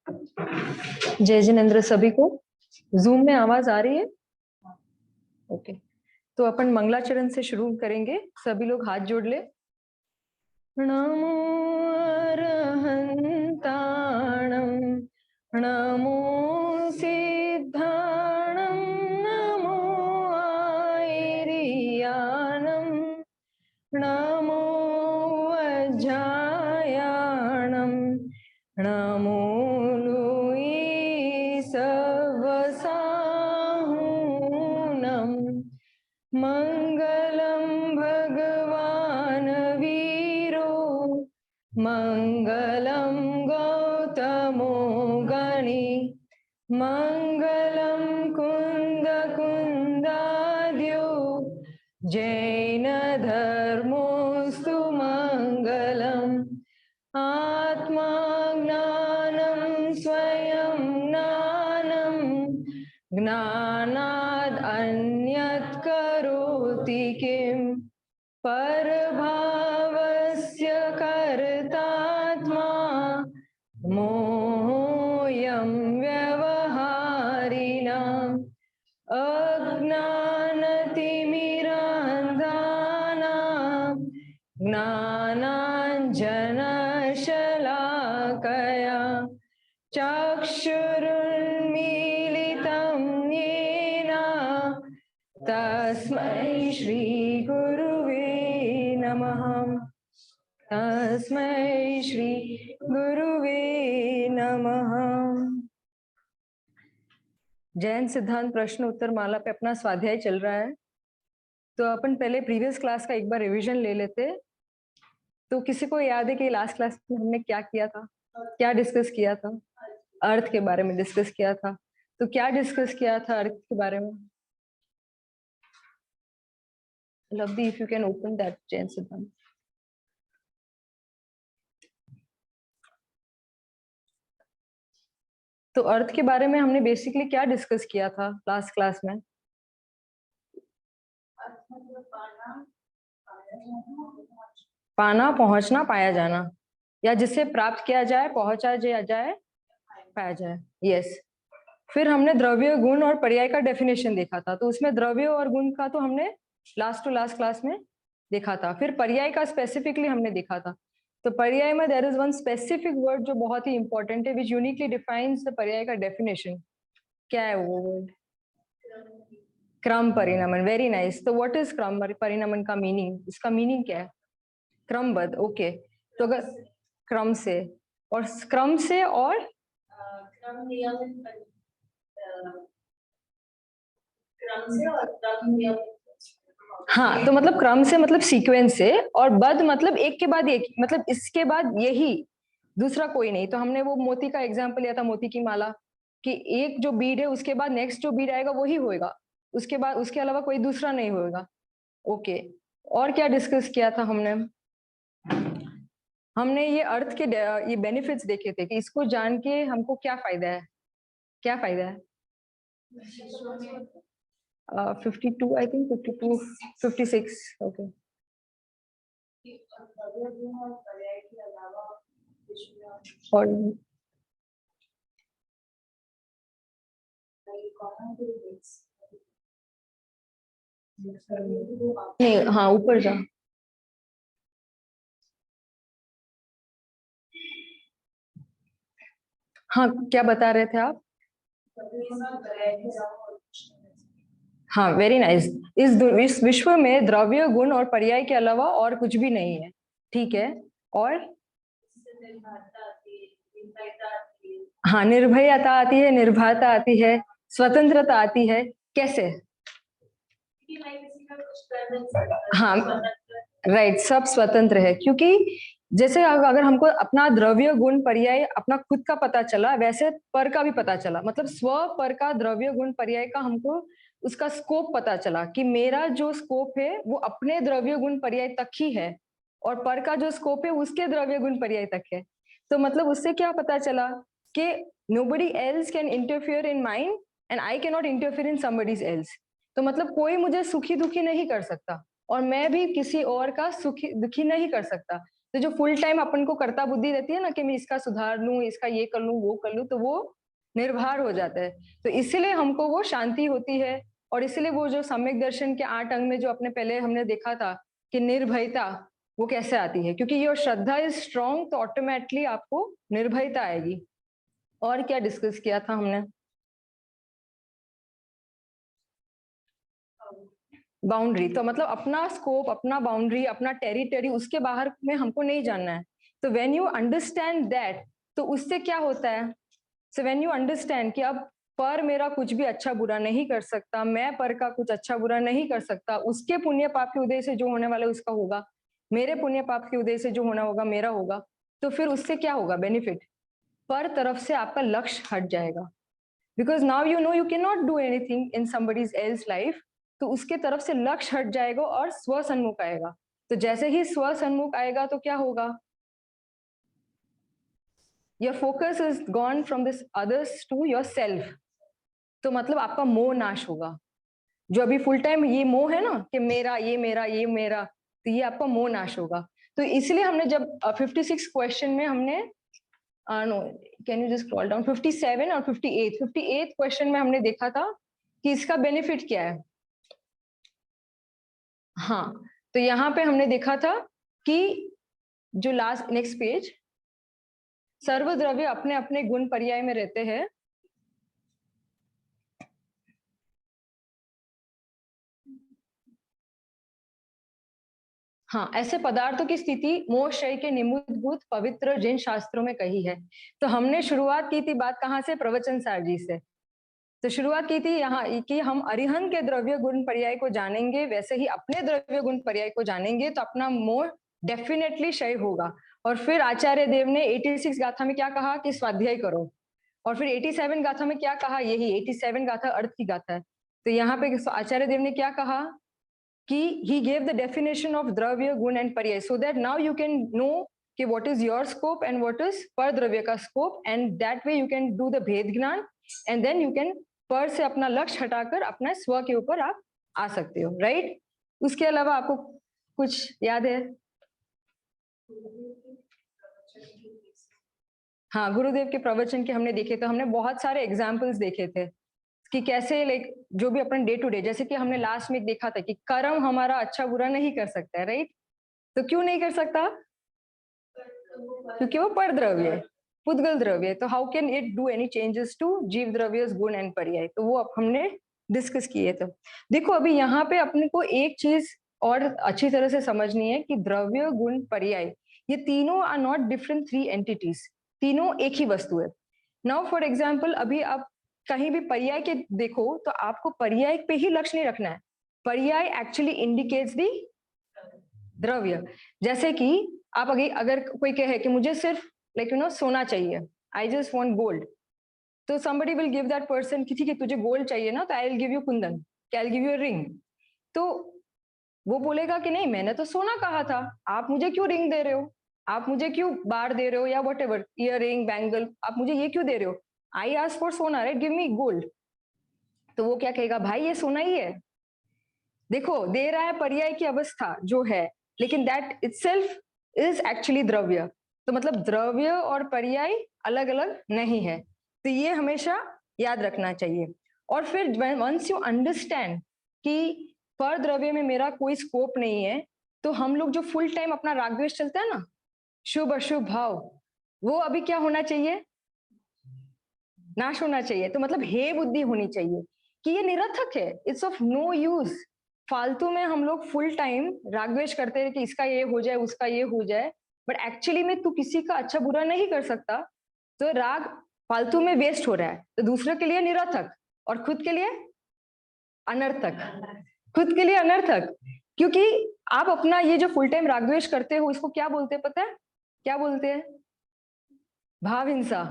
जय जिनेन्द्र सभी को। जूम में आवाज आ रही है? ओके, तो अपन मंगलाचरण से शुरू करेंगे। सभी लोग हाथ जोड़ ले। नमो अरहन्ताणं नमो सिद्धाणं नमो आयर्याणं नमो वज्रायाणं नमो लुईसवसाहूनं मंगलं भगवान् वीरो मंगलं गौतमो गणी मंगलं कुंद कुंदाद्यो जैन धर्मोस्तु मंगलम् आत्मा ज्ञानं स्वयं ज्ञानं ज्ञानाद् अन्यत् करोति किम् परभावस्य कर्तात्मा मोहोऽयं व्यवहारिणाम् अज्ञानतिमिरान्धानां ज्ञानाञ्जनशलाकया चक्षुरुन्मीलितं येन तस्मै श्रीगुरुवे नमः। तस्मै श्री गुरुवे नमः। जैन सिद्धांत प्रश्न उत्तर माला पे अपना स्वाध्याय चल रहा है, तो अपन पहले प्रीवियस क्लास का एक बार रिवीजन ले लेते। तो किसी को याद है कि लास्ट क्लास में हमने क्या किया था, क्या डिस्कस किया था? अर्थ के बारे में डिस्कस किया था। तो क्या डिस्कस किया था अर्थ के बारे में? Lovely, if you can open that Jain Siddhant. तो अर्थ के बारे में हमने बेसिकली क्या डिस्कस किया था लास्ट क्लास में? पाना, पहुंचना, पाया जाना, या जिसे प्राप्त किया जाए, पहुंचा जाए, पाया जाए। यस। फिर हमने द्रव्य, गुण और पर्याय का डेफिनेशन देखा था। तो उसमें द्रव्य और गुण का तो हमने लास्ट टू लास्ट क्लास में देखा था। फिर पर्याय का स्पेसिफिकली हमने देखा था। तो पर्याय में there is one specific word जो बहुत ही इंपॉर्टेंट है, विच यूनिकली डिफाइंस द पर्याय का डेफिनेशन। क्या है वो वर्ड? क्रम परिणमन। Very nice. तो व्हाट इज क्रम परिणमन का मीनिंग? इसका मीनिंग क्या है? क्रमबद्ध। ओके, तो अगर क्रम से और क्रम से और हाँ, तो मतलब क्रम से मतलब सीक्वेंस से, और बद्ध मतलब एक के बाद एक, मतलब इसके बाद यही, दूसरा कोई नहीं। तो हमने वो मोती का एग्जांपल लिया था, मोती की माला, कि एक जो बीड है उसके बाद नेक्स्ट जो बीड आएगा वही होएगा, उसके बाद उसके अलावा कोई दूसरा नहीं होएगा। ओके, और क्या डिस्कस किया था हमने? हमने ये अर्थ के ये बेनिफिट्स देखे थे कि इसको जान के हमको क्या फायदा है। क्या फायदा है? 52 आई थिंक, 52 56। ओके, और नहीं, हाँ ऊपर जा। हाँ, क्या बता रहे थे आप? हाँ, वेरी नाइस। इस विश्व में द्रव्य, गुण और पर्याय के अलावा और कुछ भी नहीं है। ठीक है, और हाँ, निर्भयता आती है, निर्भरता आती है, स्वतंत्रता आती है। कैसे? हाँ, राइट, सब स्वतंत्र है। क्योंकि जैसे अगर हमको अपना द्रव्य, गुण, पर्याय अपना खुद का पता चला, वैसे पर का भी पता चला। मतलब स्व पर का, द्रव्य, गुण, पर्याय का हमको उसका स्कोप पता चला कि मेरा जो स्कोप है वो अपने द्रव्य, गुण, पर्याय तक ही है, और पर का जो स्कोप है उसके द्रव्य, गुण, पर्याय तक है। तो मतलब उससे क्या पता चला कि nobody else can interfere in mine and I cannot interfere in somebody else। तो मतलब कोई मुझे सुखी दुखी नहीं कर सकता, और मैं भी किसी और का सुखी दुखी नहीं कर सकता। तो जो फुल टाइम अपन को कर्ता बुद्धि रहती है ना कि मैं इसका सुधार लूं, इसका ये कर लूं, वो कर लूं, तो वो निर्भर हो जाता है। तो इसीलिए हमको वो शांति होती है, और इसीलिए वो जो सम्यक दर्शन के 8 अंग में जो अपने पहले हमने देखा था कि निर्भयता वो कैसे आती है, क्योंकि ये श्रद्धा इज स्ट्रॉन्ग, तो ऑटोमेटिकली आपको निर्भयता आएगी। और क्या डिस्कस किया था हमने? बाउंड्री, तो मतलब अपना स्कोप, अपना बाउंड्री, अपना टेरिटरी, उसके बाहर में हमको नहीं जानना है। तो व्हेन यू अंडरस्टैंड दैट, तो उससे क्या होता है? सो व्हेन यू अंडरस्टैंड कि अब पर मेरा कुछ भी अच्छा बुरा नहीं कर सकता, मैं पर का कुछ अच्छा बुरा नहीं कर सकता, उसके पुण्य पाप के उदय से जो होने वाला है उसका होगा, मेरे पुण्य पाप के उदय से जो होना होगा मेरा होगा। तो फिर उससे क्या होगा बेनिफिट? पर तरफ से आपका लक्ष्य हट जाएगा, because now you know you can not do anything in somebody's else life. तो उसके तरफ से लक्ष्य हट जाएगा और स्व सन्मुख आएगा। तो जैसे ही स्व सन्मुख आएगा तो क्या होगा? Your focus is gone from this others to yourself. तो मतलब आपका मोह नाश होगा। जो अभी फुल टाइम ये मोह है ना कि मेरा ये मेरा ये मेरा, तो ये आपका मोह नाश होगा। तो इसलिए हमने जब 56 क्वेश्चन में हमने no, can you just scroll down, 57 और 58 क्वेश्चन में हमने देखा था कि इसका बेनिफिट क्या है। हाँ, तो यहाँ पे हमने देखा था कि जो लास्ट नेक्स्ट पेज, सर्वद्रव्य अपने अपने गुण पर्याय में रहते हैं। हाँ, ऐसे पदार्थों की स्थिति मोक्षय के निमित्तभूत पवित्र जिन शास्त्रों में कही है। तो हमने शुरुआत की थी बात कहाँ से? प्रवचन सार जी से। तो शुरुआत की थी यहाँ कि हम अरिहंत के द्रव्य गुण पर्याय को जानेंगे, वैसे ही अपने द्रव्य गुण पर्याय को जानेंगे तो अपना मोह डेफिनेटली क्षय होगा। और फिर आचार्य देव ने 86 गाथा में क्या कहा कि स्वाध्याय करो, और फिर 87 गाथा में क्या कहा? यही 87 गाथा अर्थ की गाथा है। तो यहाँ पे आचार्य देव ने क्या कहा कि he gave the definition of द्रव्य गुण एंड पर्याय, so that now you can know कि what is your scope and what is पर द्रव्य का scope, and that way you can do the भेद ज्ञान, and then you can पर से अपना लक्ष्य हटाकर अपना स्व के ऊपर आप आ सकते हो, राइट? उसके अलावा आपको कुछ याद है? हाँ, गुरुदेव के प्रवचन के हमने देखे थे, हमने बहुत सारे एग्जाम्पल्स देखे थे कि कैसे लाइक जो भी अपन डे टू डे, जैसे कि हमने लास्ट में देखा था कि कर्म हमारा अच्छा बुरा नहीं कर सकता है, राइट? तो क्यों नहीं कर सकता? क्योंकि वो पर द्रव्य है, पुद्गल द्रव्य है। तो how can it do any changes to जीव द्रव्य गुण एंड पर्याय? तो वो अब हमने डिस्कस किए थे। देखो अभी यहाँ पे अपने को एक चीज और अच्छी तरह से समझनी है कि द्रव्य गुण पर्याय ये तीनों are not different three entities, तीनों एक ही वस्तु है। नाउ फॉर एग्जाम्पल अभी आप कहीं भी पर्याय के देखो तो आपको पर्याय पे ही लक्ष्य नहीं रखना है। पर्याय एक्चुअली इंडिकेट्स दी द्रव्य। जैसे कि आप अगर कोई कहे कि मुझे सिर्फ लाइक यू नो सोना चाहिए, आई जस्ट वांट गोल्ड, तो somebody will give that person कि ठीक है तुझे गोल्ड चाहिए ना, तो I will give you Kundan, I will give you ring. तो वो बोलेगा कि नहीं मैंने तो सोना कहा था, आप मुझे क्यों रिंग दे रहे हो, आप मुझे क्यों बार दे रहे हो, या what ever ear ring bangle, आप मुझे ये क्यों दे रहे हो? आई आस्क फॉर सोना, राइट, गिव मी गोल्ड। तो वो क्या कहेगा? भाई ये सोना ही है। देखो दे रहा है पर्याय की अवस्था जो है, लेकिन दैट इटसेल्फ इज एक्चुअली द्रव्य। तो मतलब द्रव्य और पर्याय अलग अलग नहीं है, तो ये हमेशा याद रखना चाहिए। और फिर वंस यू अंडरस्टैंड कि पर द्रव्य में मेरा कोई स्कोप नहीं है, तो हम लोग जो फुल टाइम अपना राग द्वेष चलता है ना, शुभ अशुभ भाव, वो अभी क्या होना चाहिए? नाश होना चाहिए। तो मतलब हे बुद्धि होनी चाहिए कि ये निरर्थक है, इट्स ऑफ नो यूज। फालतू में हम लोग फुल टाइम रागद्वेष करते हैं कि इसका ये हो जाए उसका ये हो जाए, बट एक्चुअली में तू किसी का अच्छा बुरा नहीं कर सकता, तो राग फालतू में वेस्ट हो रहा है। तो दूसरे के लिए निरर्थक और खुद के लिए अनर्थक, खुद के लिए अनर्थक। क्योंकि आप अपना ये जो फुल टाइम रागद्वेष करते हो इसको क्या बोलते हैं पता है? क्या बोलते हैं? भाव हिंसा,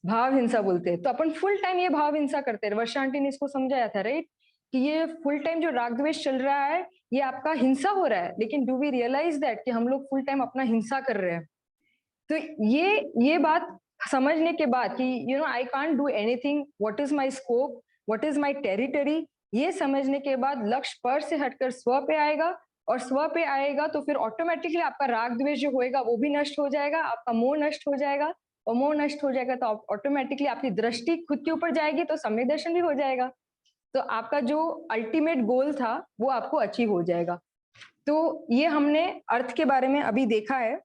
भाव हिंसा बोलते हैं। तो अपन फुल टाइम ये भाव हिंसा करते हैं। वर्षा आंटी ने इसको समझाया था, राइट, कि ये फुल टाइम जो राग द्वेष चल रहा है ये आपका हिंसा हो रहा है, लेकिन डू वी रियलाइज दैट कि हम लोग फुल टाइम अपना हिंसा कर रहे हैं? तो ये बात समझने के बाद कि you know I can't do anything, what is my scope, what is my territory, ये समझने के बाद लक्ष्य पर से हटकर स्व पे आएगा और स्व पे आएगा तो फिर ऑटोमेटिकली आपका राग द्वेष जो होएगा वो भी नष्ट हो जाएगा, आपका मोह नष्ट हो जाएगा, और मोह नष्ट हो जाएगा तो ऑटोमेटिकली आपकी दृष्टि खुद के ऊपर जाएगी, तो सम्यक दर्शन भी हो जाएगा। तो आपका जो अल्टीमेट गोल था वो आपको अचीव हो जाएगा। तो ये हमने अर्थ के बारे में अभी देखा है।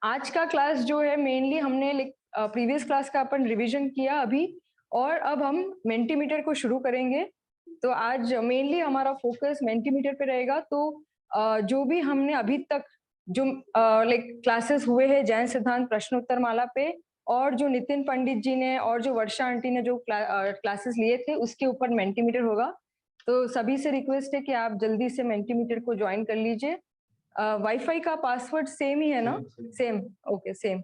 आज का क्लास जो है मेनली हमने प्रीवियस क्लास का अपन रिवीजन किया अभी, और अब हम मेंटीमीटर को शुरू करेंगे। तो आज मेनली हमारा फोकस मेंटीमीटर पे रहेगा। तो जो भी हमने अभी तक जो क्लासेस हुए हैं जैन सिद्धांत प्रश्नोत्तर माला पे, और जो नितिन पंडित जी ने और जो वर्षा आंटी ने जो क्लासेस लिए थे उसके ऊपर मेंटीमीटर होगा। तो सभी से रिक्वेस्ट है कि आप जल्दी से मेंटीमीटर को ज्वाइन कर लीजिए। वाईफाई का पासवर्ड सेम ही है ना? Same, okay same.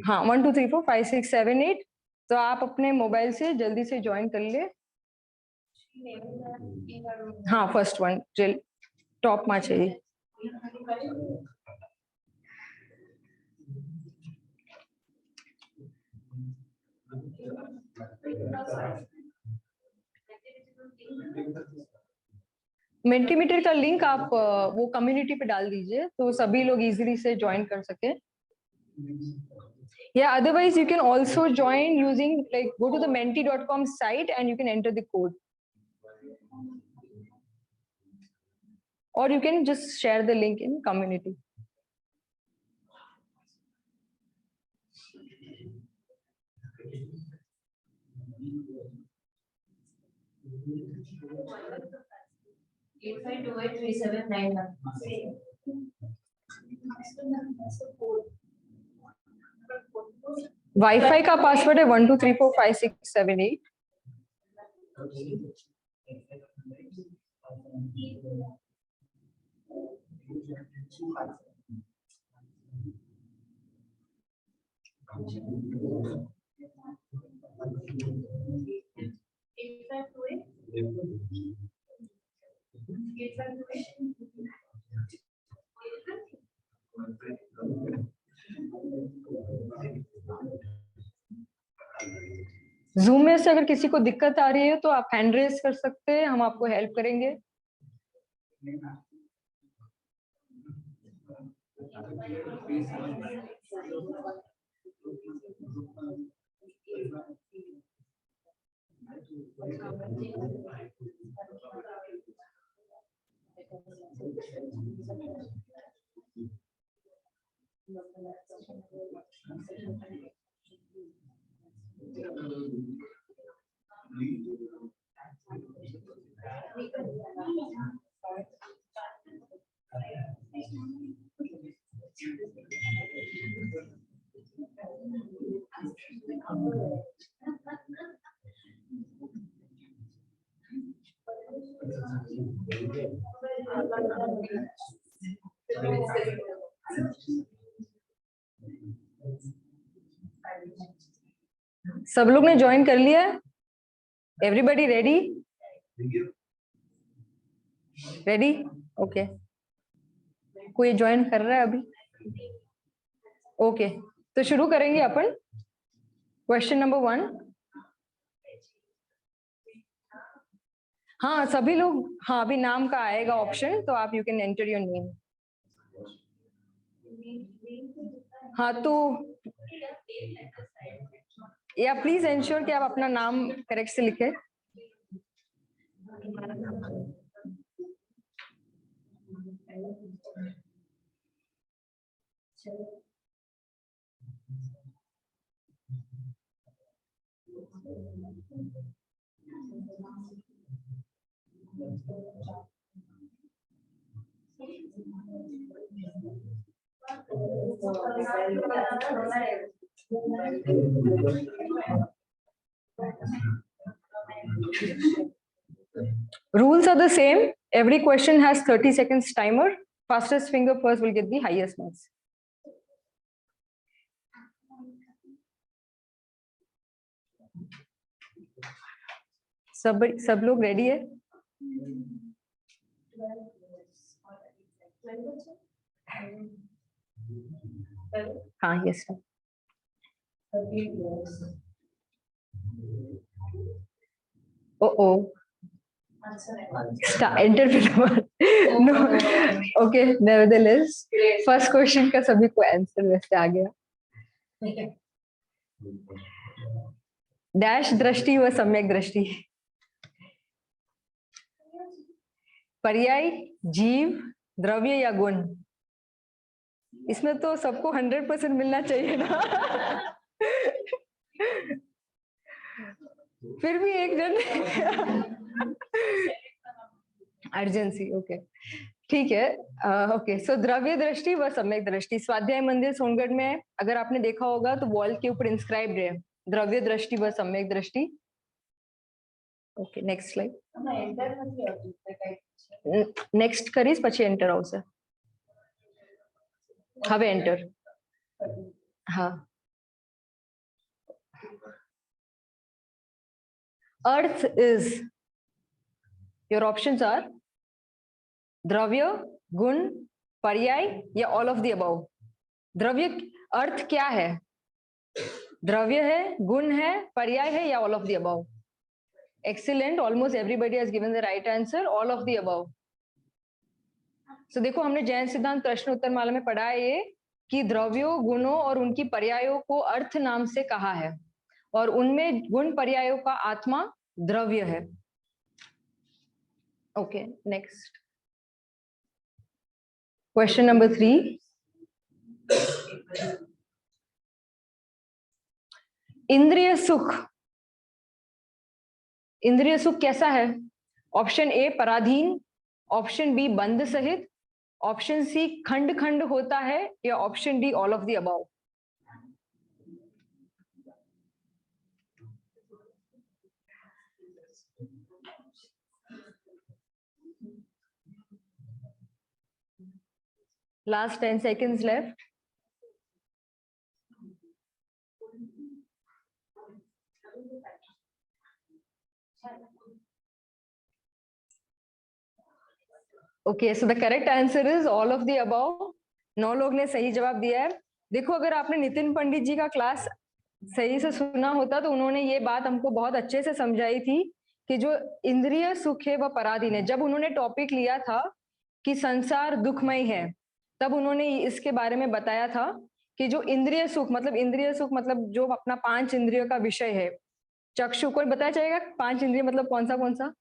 हाँ 1 2 3 4 5 6 7 8। तो आप अपने मोबाइल से जल्दी से ज्वाइन कर ले। हाँ फर्स्ट वन टॉप में चाहिए। मेंटीमीटर का लिंक आप वो कम्युनिटी पे डाल दीजिए तो सभी लोग इजीली से ज्वाइन कर सके। Yeah, otherwise you can also join using go to the menti.com site and you can enter the code. Or you can just share the link in community. Wifi का पासवर्ड है 1 2 3 4 5 6 7 8। Zoom में से अगर किसी को दिक्कत आ रही है तो आप हैंड रेज कर सकते हैं, हम आपको हेल्प करेंगे। सब लोग ने ज्वाइन कर लिया है? Everybody ready? रेडी? ओके। कोई ज्वाइन कर रहा है अभी? ओके, तो शुरू करेंगे अपन। Question number 1। हाँ सभी लोग, हाँ अभी नाम का आएगा ऑप्शन तो आप you can enter your name. हाँ तो या प्लीज एंश्योर कि आप अपना नाम करेक्ट से लिखें। Rules are the same. Every question has 30 seconds timer. Fastest finger first will get the highest marks. सब लोग रेडी है? हाँ yes sir. Oh interpreter no, okay, nevertheless first question का सभी को आंसर वैसे आ गया। डैश दृष्टि व सम्यक दृष्टि, पर्याय, जीव, द्रव्य या गुण? इसमें तो सबको 100% मिलना चाहिए ना। फिर भी एक जन अर्जेंसी, ओके ठीक है। ओके, सो द्रव्य दृष्टि व सम्यक दृष्टि स्वाध्याय मंदिर सोनगढ़ में अगर आपने देखा होगा तो वॉल के ऊपर इंस्क्राइब्ड है द्रव्य दृष्टि व सम्यक दृष्टि। Okay, next slide. नेक्स्ट करीज પછી एंटर આવશે। હવે एंटर, हाँ। अर्थ इज, योर ऑप्शंस आर द्रव्य, गुण, पर्याय या ऑल ऑफ द अबव। द्रव्य, अर्थ क्या है? द्रव्य है, गुण है, पर्याय है या all of the above? Excellent, almost everybody has given the right answer, all of the above. So देखो, हमने जैन सिद्धांत प्रश्न उत्तर माला में पढ़ा है ये कि द्रव्यों, गुणों और उनकी पर्यायों को अर्थ नाम से कहा है और उनमें गुण पर्यायों का आत्मा द्रव्य है। Okay, next question number 3। इंद्रिय सुख, इंद्रिय सुख कैसा है? ऑप्शन ए पराधीन, ऑप्शन बी बंद सहित, ऑप्शन सी खंड खंड होता है या option D all of the above. Last 10 seconds left. Okay, so the correct answer is all of the above. 9 लोग ने सही जवाब दिया है। देखो, अगर आपने नितिन पंडित जी का क्लास सही से सुना होता तो उन्होंने ये बात हमको बहुत अच्छे से समझाई थी कि जो इंद्रिय सुख है वह पराधीन है। जब उन्होंने टॉपिक लिया था कि संसार दुखमय है, तब उन्होंने इसके बारे में बताया था कि जो इंद्रिय सुख मतलब जो अपना 5 इंद्रियों का विषय है। चक्षु, कोई बताया जाएगा 5 इंद्रिय मतलब कौन सा?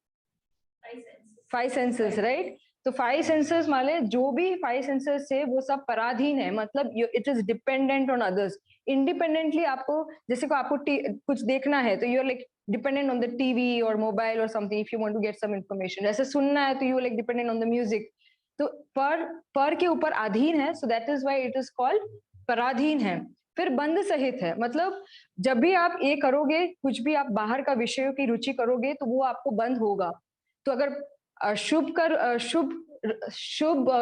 5 सेंसेस, राइट? तो 5 सेंसेस माने जो भी 5 सेंसेस है वो सब पराधीन है, मतलब it is dependent on others. Independently आपको, जैसे को आपको कुछ देखना है तो you are like dependent on the TV और मोबाइल और something if you want to get some information. जैसे सुनना है तो you like dependent on the music. तो पर के ऊपर अधीन है, so that is why it is called पराधीन है। फिर बंद सहित है, मतलब जब भी आप ये करोगे, कुछ भी आप बाहर का विषयों की रुचि करोगे तो वो आपको बंद होगा। तो अगर शुभ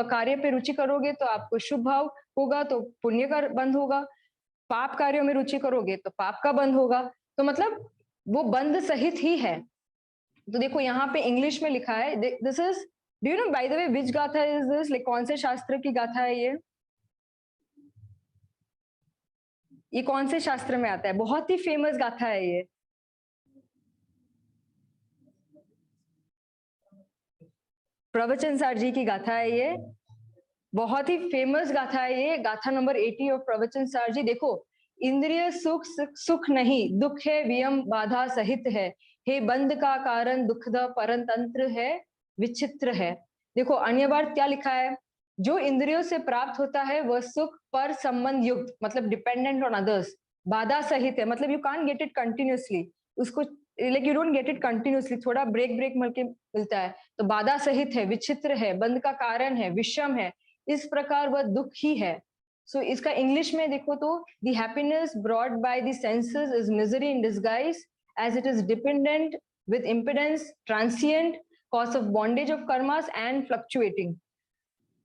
कार्य पे रुचि करोगे तो आपको शुभ भाव होगा, तो पुण्य का बंद होगा। पाप कार्यों में रुचि करोगे तो पाप का बंद होगा। तो मतलब वो बंद सहित ही है। तो देखो यहाँ पे इंग्लिश में लिखा है, this is, do you know by the way which गाथा इज दिस, लाइक कौन से शास्त्र की गाथा है ये कौन से शास्त्र में आता है? बहुत ही फेमस गाथा है ये। प्रवचन सार जी की गाथा है ये, बहुत ही फेमस गाथा है ये, गाथा नंबर 80 ऑफ प्रवचन सार जी। देखो, इंद्रिय सुख सुख नहीं, दुख है वियम बाधा सहित है, हे बंद का कारण दुखद परतंत्र है, विचित्र है। देखो, अन्य बार क्या लिखा है? जो इंद्रियों से प्राप्त होता है वह सुख पर संबंध युक्त, मतलब डिपेंडेंट ऑन अदर्स, बाधा सहित है, मतलब you can't get it continuously, उसको like you don't get it continuously, थोड़ा ब्रेक ब्रेक मिल के मिलता है। तो बाधा सहित है, विचित्र है, बंद का कारण है, विषम है, इस प्रकार वह दुख ही है। सो इसका इंग्लिश में देखो तो the happiness brought by the senses is misery in disguise as it is dependent with impedance, transient, cause of bondage of karmas and fluctuating.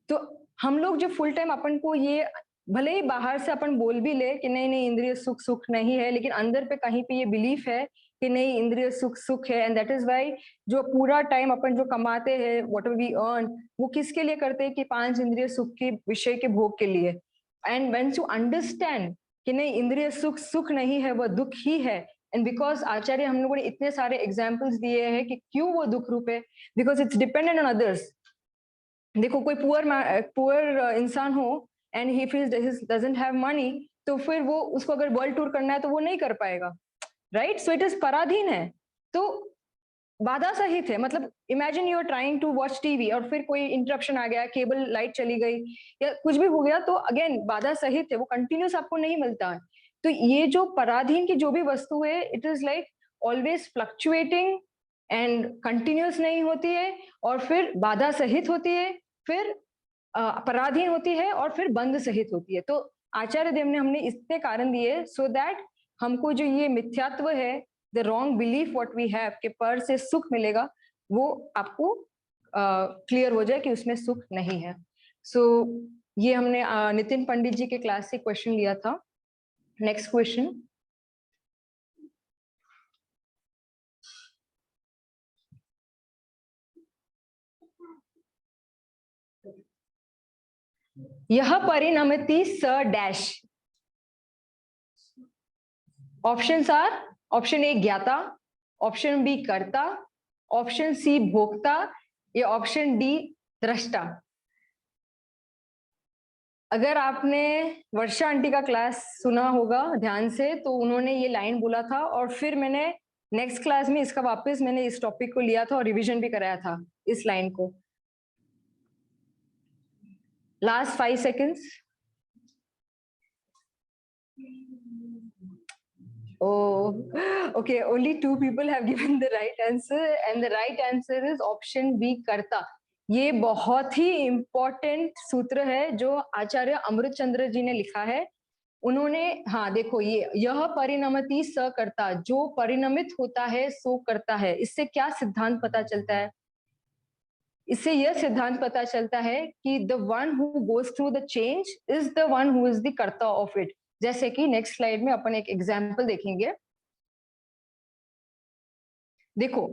तो हम लोग जो फुल टाइम अपन को ये, भले ही बाहर से अपन बोल भी ले कि नहीं नहीं इंद्रिय सुख सुख नहीं है, लेकिन अंदर पे कहीं पे ये बिलीफ है कि नहीं इंद्रिय सुख सुख है। एंड दैट इज वाई जो पूरा टाइम अपन जो कमाते हैं, व्हाट एवर वी अर्न, वो किसके लिए करते हैं? कि 5 इंद्रिय सुख के विषय के भोग के लिए। एंड व्हेन यू अंडरस्टैंड कि नहीं इंद्रिय सुख सुख नहीं है, वह दुख ही है, एंड बिकॉज आचार्य हम लोगों ने इतने सारे एग्जाम्पल्स दिए हैं कि क्यों वो दुख रूप है, because it's dependent on others. देखो कोई पुअर इंसान हो and he doesn't have money, तो फिर वो उसको अगर वर्ल्ड टूर करना है तो वो नहीं कर पाएगा, राइट? सो इट इज पराधीन है, तो बाधा सहित है। मतलब imagine you are trying to watch TV और फिर कोई इंटरप्शन आ गया, केबल लाइट चली गई या कुछ भी हो गया, तो अगेन बाधा सहित है, वो कंटिन्यूस आपको नहीं मिलता है। तो ये जो पराधीन की जो भी वस्तु है, it is like always fluctuating and continuous नहीं होती है, और फिर बाधा सहित होती है, फिर पराधीन होती है, और फिर बंध सहित होती है। तो आचार्य देव ने हमने इतने कारण दिए सो दैट हमको जो ये मिथ्यात्व है, the wrong belief what we have कि पर से सुख मिलेगा, वो आपको क्लियर हो जाए कि उसमें सुख नहीं है। सो ये हमने नितिन पंडित जी के क्लास से क्वेश्चन लिया था। नेक्स्ट क्वेश्चन, यह परिणमति स dash. Options are, option A ज्ञाता, ऑप्शन बी कर्ता, ऑप्शन सी भोक्ता, या ऑप्शन डी दृष्टा। अगर आपने वर्षा आंटी का क्लास सुना होगा ध्यान से, तो उन्होंने ये लाइन बोला था, और फिर मैंने नेक्स्ट क्लास में इसका वापस मैंने इस टॉपिक को लिया था और रिवीजन भी कराया था इस लाइन को। Last 5 seconds. Oh, okay. Only 2 people have given the right answer, and the right answer is option B, कर्ता। ये बहुत ही इंपॉर्टेंट सूत्र है जो आचार्य अमृत चंद्र जी ने लिखा है। उन्होंने, हाँ देखो, ये यह परिणमति स कर्ता, जो परिणमित होता है सो करता है। इससे क्या सिद्धांत पता चलता है? इससे यह सिद्धांत पता चलता है कि the one who goes through the change is the one who is the कर्ता ऑफ इट। जैसे कि नेक्स्ट स्लाइड में अपन एक एग्जाम्पल देखेंगे। देखो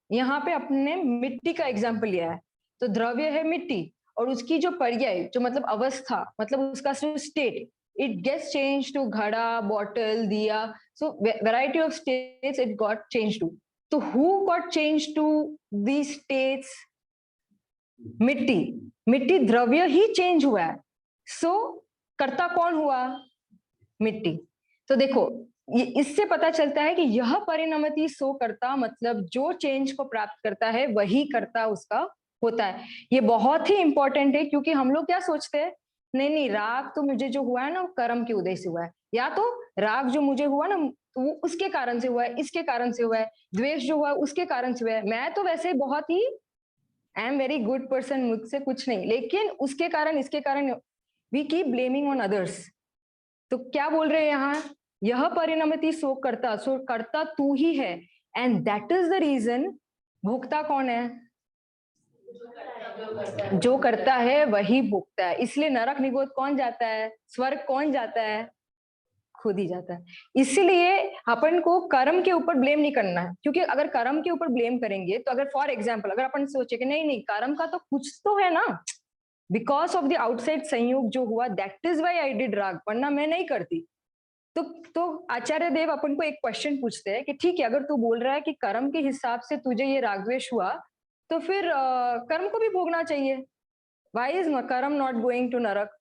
यहाँ पे अपने मिट्टी का एग्जाम्पल लिया है, तो द्रव्य है मिट्टी, और उसकी जो पर्याय, जो मतलब अवस्था, मतलब उसका state, it gets change to घड़ा, बॉटल, दिया। So variety of states it got change to. तो who got change to the states? मिट्टी। मिट्टी द्रव्य ही चेंज हुआ है, सो कर्ता कौन हुआ? मिट्टी। तो देखो ये इससे पता चलता है कि यह परिणमति सो कर्ता, मतलब जो चेंज को प्राप्त करता है वही कर्ता उसका होता है। ये बहुत ही इंपॉर्टेंट है, क्योंकि हम लोग क्या सोचते हैं, नहीं नहीं राग तो मुझे जो हुआ है ना वो कर्म के उदय से हुआ है, या तो राग जो मुझे हुआ ना तो वो उसके कारण से हुआ है, इसके कारण से हुआ है, द्वेष जो हुआ है उसके कारण से हुआ है, मैं तो वैसे बहुत ही I am very good person, मुझसे कुछ नहीं, लेकिन उसके कारण, इसके कारण, we keep blaming on others. तो क्या बोल रहे हैं यहाँ, यह परिणमति सो करता, सो करता तू ही है, and that is the reason. भोक्ता कौन है? जो करता है वही भोगता है। इसलिए नरक निगोद कौन जाता है, स्वर्ग कौन जाता है? खुद ही जाता है। इसलिए अपन को कर्म के ऊपर ब्लेम नहीं करना है, क्योंकि अगर कर्म के ऊपर ब्लेम करेंगे तो अगर फॉर एग्जाम्पल अगर अपन सोचे कि नहीं नहीं कर्म का तो कुछ तो है ना, बिकॉज ऑफ द आउटसाइड संयोग जो हुआ, that is why I did राग, वरना मैं नहीं करती। तो आचार्य देव अपन को एक क्वेश्चन पूछते हैं कि ठीक है, अगर तू बोल रहा है कि कर्म के हिसाब से तुझे ये रागद्वेष हुआ, तो फिर कर्म को भी भोगना चाहिए। वाई इज कर्म नॉट गोइंग टू नरक?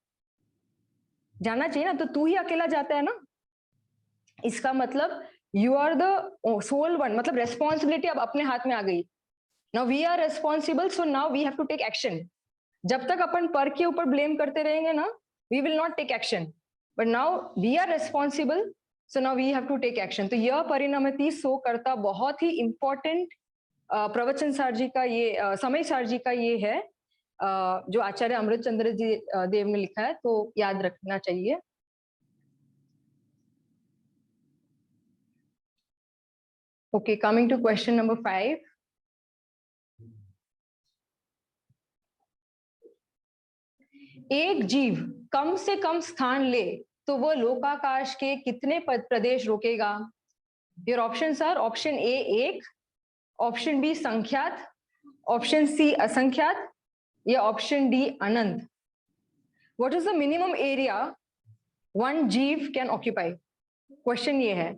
जाना चाहिए ना, तो तू ही अकेला जाता है ना। इसका मतलब you are the sole one, मतलब रेस्पॉन्सिबिलिटी अब अपने हाथ में आ गई। Now we are responsible, so now we have to take action. जब तक अपन पर के ऊपर ब्लेम करते रहेंगे ना, we will not take action, but now we are responsible, so now we have to take action. तो यह परिणमति सो करता बहुत ही इंपॉर्टेंट प्रवचन सार जी का, ये समय सार जी का ये है, जो आचार्य अमृत चंद्र जी देव ने लिखा है, तो याद रखना चाहिए। Okay, coming to question number 5. एक जीव कम से कम स्थान ले तो वो लोकाकाश के कितने प्रदेश रोकेगा? Your options are, option A 1, option B संख्यात, ऑप्शन सी असंख्यात, या ऑप्शन डी अनंत। What is the minimum area one जीव कैन ऑक्यूपाई? क्वेश्चन ये है।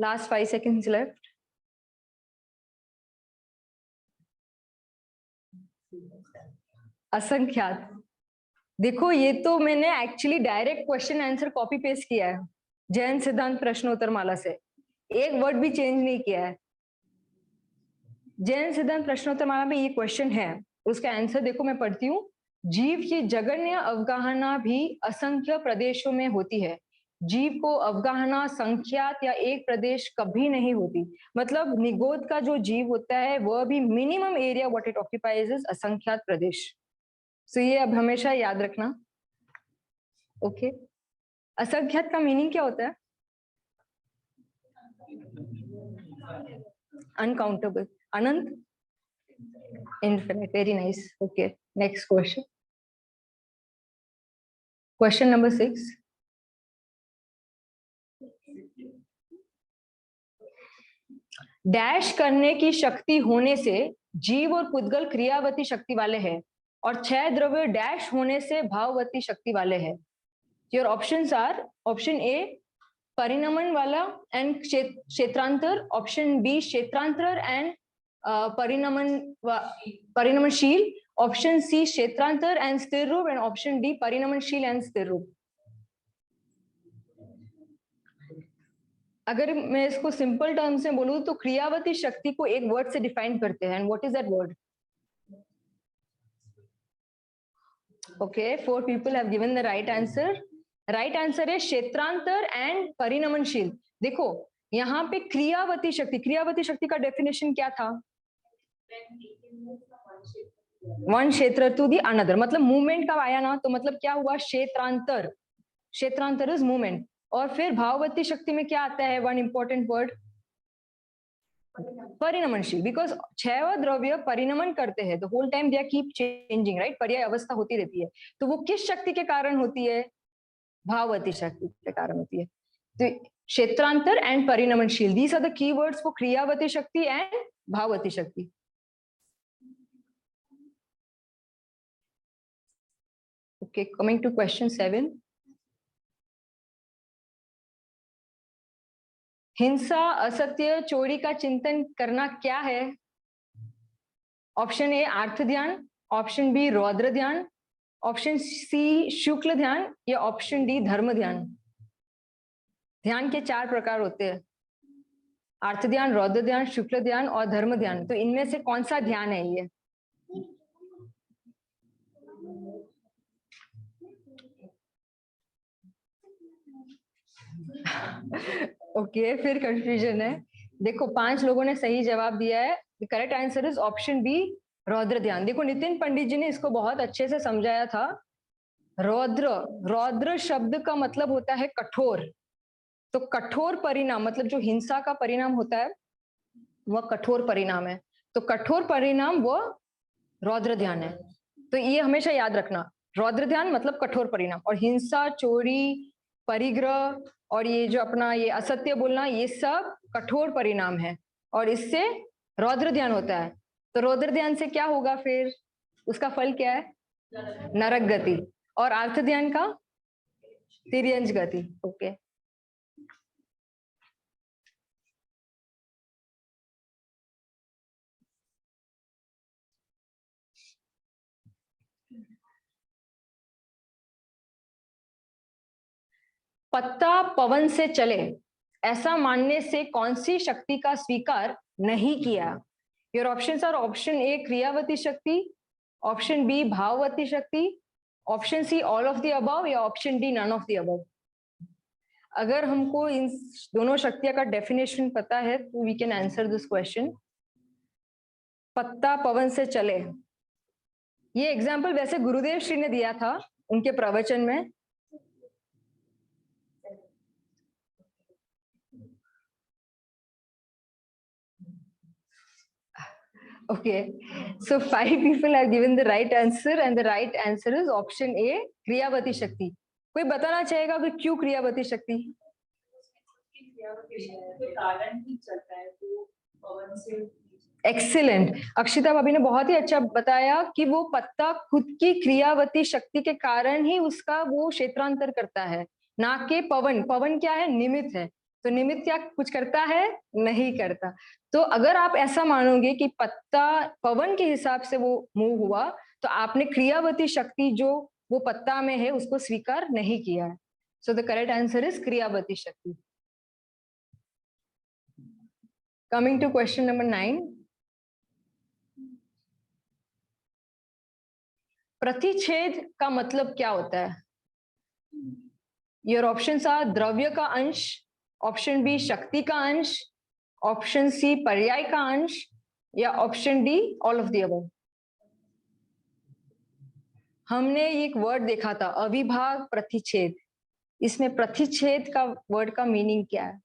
Last 5 seconds left. असंख्यात। देखो ये तो मैंने actually direct question answer copy paste किया है जैन सिद्धांत प्रश्नोत्तर माला से, एक वर्ड भी चेंज नहीं किया है। जैन सिद्धांत प्रश्नोत्तर माला में ये क्वेश्चन है, उसका आंसर देखो मैं पढ़ती हूँ। जीव की जगन्य अवगाहना भी असंख्य प्रदेशों में होती है। जीव को अवगाहना संख्यात या एक प्रदेश कभी नहीं होती। मतलब निगोद का जो जीव होता है वह भी minimum area what it occupies is असंख्यात प्रदेश। तो ये अब हमेशा याद रखना। ओके, असंख्यात का मीनिंग क्या होता है? अनकाउंटेबल, अनंत, infinite. Very nice. Okay, next question. Question number 6. Dash करने की शक्ति होने से जीव और पुद्गल क्रियावती शक्ति वाले हैं और 6 द्रव्य डैश होने से भाववती शक्ति वाले हैं। Your options are option A परिणमन वाला एंड क्षेत्रांतर, ऑप्शन बी क्षेत्रांतर एंड परिणमनशील, ऑप्शन सी क्षेत्रांतर एंड स्थिर रूप एंड ऑप्शन डी परिणमनशील एंड स्थिर रूप। अगर मैं इसको सिंपल टर्म्स में बोलूं तो क्रियावती शक्ति को एक वर्ड से डिफाइन करते हैं, and what is that word? Okay, 4 people have given the right answer. Right answer है क्षेत्रांतर एंड परिणमनशील। देखो यहाँ पे क्रियावती शक्ति का डेफिनेशन क्या था? वन क्षेत्र टू दी अनदर, मतलब मूवमेंट का आया ना, तो मतलब क्या हुआ? क्षेत्रांतर, क्षेत्रांतर इज मूवमेंट। और फिर भाववती शक्ति में क्या आता है? वन इंपॉर्टेंट वर्ड परिणमनशील, बिकॉज 6 द्रव्य परिणमन करते हैं, the whole time they are keep changing, right? पर्याय अवस्था होती रहती है। तो वो किस शक्ति के कारण होती है? भाववती शक्ति के कारण होती है। तो क्षेत्रांतर एंड परिणमनशील, these are the keywords for क्रियावती शक्ति एंड भाववती शक्ति। Okay, coming to question 7. हिंसा, असत्य, चोरी का चिंतन करना क्या है? ऑप्शन ए आर्थ ध्यान, ऑप्शन बी रौद्र ध्यान, ऑप्शन सी शुक्ल ध्यान या ऑप्शन डी धर्म ध्यान। ध्यान के 4 प्रकार होते हैं, आर्थ ध्यान, रौद्र ध्यान, शुक्ल ध्यान और धर्म ध्यान। तो इनमें से कौन सा ध्यान है ये? ओके, फिर कंफ्यूजन है। देखो 5 लोगों ने सही जवाब दिया है। The correct answer is option B रौद्र ध्यान। देखो नितिन पंडित जी ने इसको बहुत अच्छे से समझाया था। रौद्र, रौद्र शब्द का मतलब होता है कठोर। तो कठोर परिणाम, मतलब जो हिंसा का परिणाम होता है वह कठोर परिणाम है। तो कठोर परिणाम वो रौद्र ध्यान है। तो ये हमेशा याद रखना, रौद्र ध्यान मतलब कठोर परिणाम, और हिंसा, चोरी, परिग्रह और ये जो अपना ये असत्य बोलना, ये सब कठोर परिणाम है और इससे रौद्र ध्यान होता है। तो रौद्र ध्यान से क्या होगा फिर? उसका फल क्या है? नरक गति। और अर्थ ध्यान का तिर्यंज गति। ओके, पत्ता पवन से चले ऐसा मानने से कौन सी शक्ति का स्वीकार नहीं किया? Your options are option A क्रियावती शक्ति, ऑप्शन बी भाववती शक्ति, option C all of the above या option D none of the above. अगर हमको इन दोनों शक्तियों का डेफिनेशन पता है तो we can answer this question. पत्ता पवन से चले, ये एग्जाम्पल वैसे गुरुदेव श्री ने दिया था उनके प्रवचन में। Okay, so 5 people have given the right answer and the right answer is option A क्रियावती शक्ति। कोई बताना चाहेगा कि क्यों क्रियावती शक्ति? एक्सीलेंट, अक्षिता भाभी ने बहुत ही अच्छा बताया कि वो पत्ता खुद की क्रियावती शक्ति के कारण ही उसका वो क्षेत्रांतर करता है, ना कि पवन। पवन क्या है? निमित्त है। तो निमित्त क्या कुछ करता है? नहीं करता। तो अगर आप ऐसा मानोगे कि पत्ता पवन के हिसाब से वो मूव हुआ, तो आपने क्रियावती शक्ति जो वो पत्ता में है उसको स्वीकार नहीं किया है। So the correct answer is क्रियावती शक्ति। कमिंग टू क्वेश्चन नंबर 9, प्रतिच्छेद का मतलब क्या होता है? योर ऑप्शंस आर द्रव्य का अंश, ऑप्शन बी शक्ति का अंश, ऑप्शन सी पर्याय का अंश, या option D all of the above. हमने एक वर्ड देखा था अविभाग प्रतिच्छेद। इसमें प्रतिच्छेद का वर्ड का मीनिंग क्या है?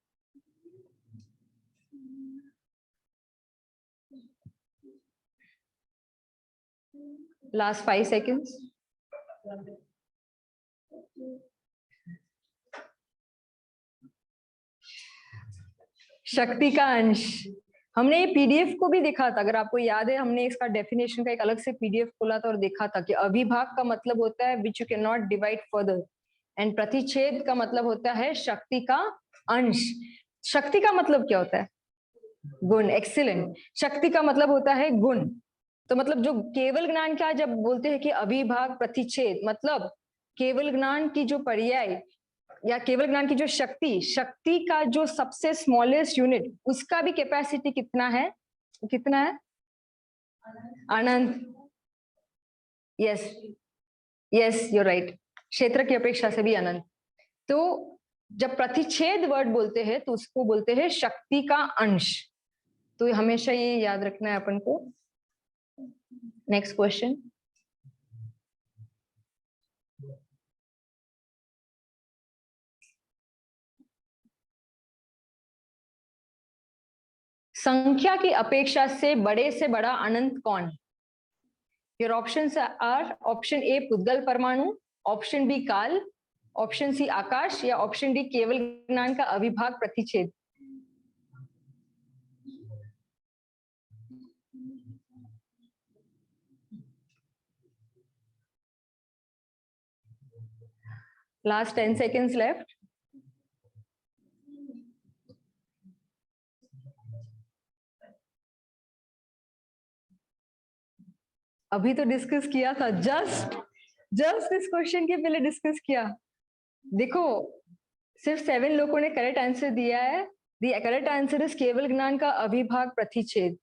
Last 5 seconds. शक्ति का अंश। हमने ये पीडीएफ को भी देखा था, अगर आपको याद है, हमने इसका डेफिनेशन का एक अलग से पीडीएफ खोला था और देखा था कि अविभाग का मतलब होता है which you can not divide further, and प्रतिच्छेद का मतलब होता है शक्ति का अंश। शक्ति का मतलब क्या होता है? गुण। एक्सीलेंट। शक्ति का मतलब होता है गुण। तो मतलब जो केवल ज्ञान का जब बोलते हैं कि अविभाग प्रतिच्छेद, मतलब केवल ज्ञान की जो पर्याय या केवल ज्ञान की जो शक्ति का जो सबसे स्मॉलेस्ट यूनिट, उसका भी कैपेसिटी कितना है? कितना है? अनंत। Yes, yes, you right. क्षेत्र की अपेक्षा से भी अनंत। तो जब प्रतिच्छेद वर्ड बोलते हैं तो उसको बोलते हैं शक्ति का अंश। तो हमेशा ये याद रखना है अपन को। Next question. संख्या की अपेक्षा से बड़ा अनंत कौन? Your options are option A पुद्गल परमाणु, ऑप्शन बी काल, ऑप्शन सी आकाश, या ऑप्शन डी केवल ज्ञान का अविभाग प्रतिच्छेद। Last 10 seconds left. अभी तो डिस्कस किया था, जस्ट इस क्वेश्चन के पहले डिस्कस किया। देखो, सिर्फ 7 लोगों ने करेक्ट आंसर दिया है। द करेक्ट आंसर इज केवल ज्ञान का अविभाग प्रतिच्छेद।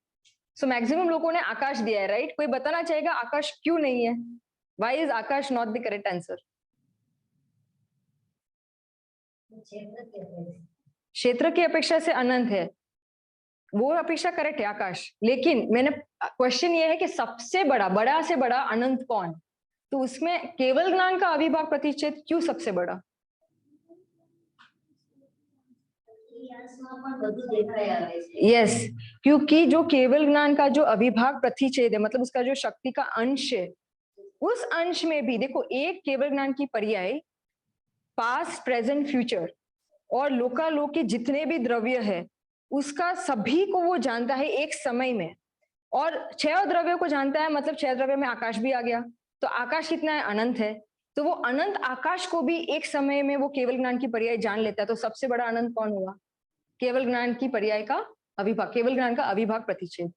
सो मैक्सिमम लोगों ने आकाश दिया है, राइट? कोई बताना चाहेगा आकाश क्यों नहीं है? Why is Akash not the correct answer? क्षेत्र की अपेक्षा से अनंत है, वो अपेक्षा करेक्ट है आकाश। लेकिन मैंने क्वेश्चन ये है कि सबसे बड़ा से बड़ा अनंत कौन? तो उसमें केवल ज्ञान का अविभाग प्रतिच्छेद क्यों सबसे बड़ा? यस, क्योंकि जो केवल ज्ञान का जो अविभाग प्रतिच्छेद है, मतलब उसका जो शक्ति का अंश है, उस अंश में भी देखो, एक केवल ज्ञान की पर्याय पास्ट प्रेजेंट फ्यूचर और लोकालोक के जितने भी द्रव्य है उसका सभी को वो जानता है एक समय में, और 6 द्रव्यों को जानता है, मतलब 6 द्रव्य में आकाश भी आ गया। तो आकाश कितना है? अनंत है। तो वो अनंत आकाश को भी एक समय में वो केवल ज्ञान की पर्याय जान लेता है। तो सबसे बड़ा अनंत कौन हुआ? केवल ज्ञान की पर्याय का अविभाग, केवल ज्ञान का अविभाग प्रतिच्छेद।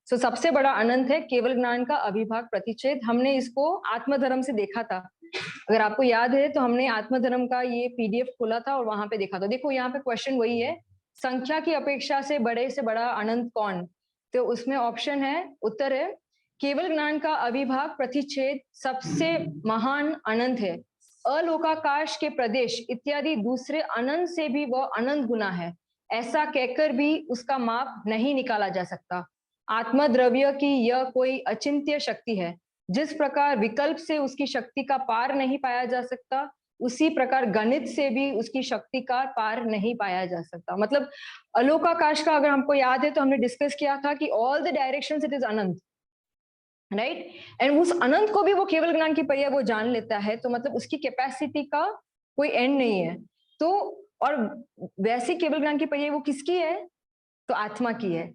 सो सबसे बड़ा अनंत है केवल ज्ञान का अविभाग प्रतिच्छेद। हमने इसको आत्मधर्म से देखा था, अगर आपको याद है तो हमने आत्मधर्म का ये पीडीएफ खोला था और वहां पे देखा था। देखो यहाँ पे क्वेश्चन वही है, संख्या की अपेक्षा से बड़ा अनंत कौन? तो उसमें ऑप्शन है, उत्तर है केवल ज्ञान का अविभाग प्रतिच्छेद सबसे महान अनंत है। अलोकाकाश के प्रदेश इत्यादि दूसरे अनंत से भी वह अनंत गुना है, ऐसा कहकर भी उसका माप नहीं निकाला जा सकता। आत्मद्रव्य की यह कोई अचिंत्य शक्ति है। जिस प्रकार विकल्प से उसकी शक्ति का पार नहीं पाया जा सकता, उसी प्रकार गणित से भी उसकी शक्ति का पार नहीं पाया जा सकता। मतलब अलोकाकाश का अगर हमको याद है तो हमने डिस्कस किया था कि all the directions it is Anant, right? And उस अनंत को भी वो केवल ज्ञान की पर्याय वो जान लेता है, तो मतलब उसकी कैपेसिटी का कोई एंड नहीं है। तो और वैसी केवल ज्ञान की पर्याय वो किसकी है? तो आत्मा की है।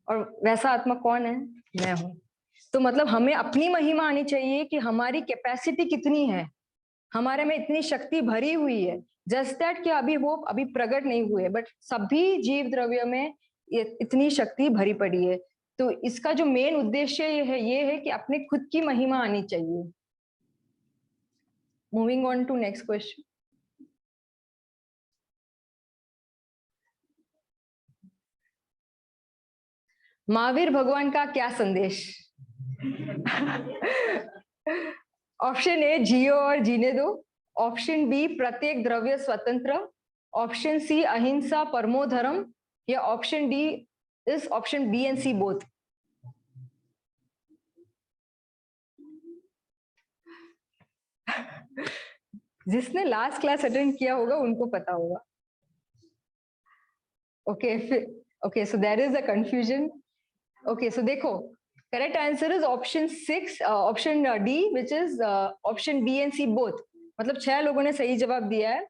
और वैसा आत्मा कौन है? मैं हूं। तो मतलब हमें अपनी महिमा आनी चाहिए कि हमारी कैपेसिटी कितनी है, हमारे में इतनी शक्ति भरी हुई है, जस्ट दैट कि अभी वो अभी प्रकट नहीं हुए, बट सभी जीव द्रव्य में इतनी शक्ति भरी पड़ी है। तो इसका जो मेन उद्देश्य ये है कि अपने खुद की महिमा आनी चाहिए। Moving on to next question. Mahavir भगवान का क्या संदेश? ऑप्शन ए, जियो और जीने दो। ऑप्शन बी, प्रत्येक द्रव्य स्वतंत्र। ऑप्शन सी, अहिंसा परमो धर्म। या option D is option B and C both. जिसने लास्ट क्लास अटेंड किया होगा उनको पता होगा। Okay, so there is a confusion. Okay, so देखो, correct answer is option 6, option D, which is option B and C both. मतलब 6 लोगों ने सही जवाब दिया है।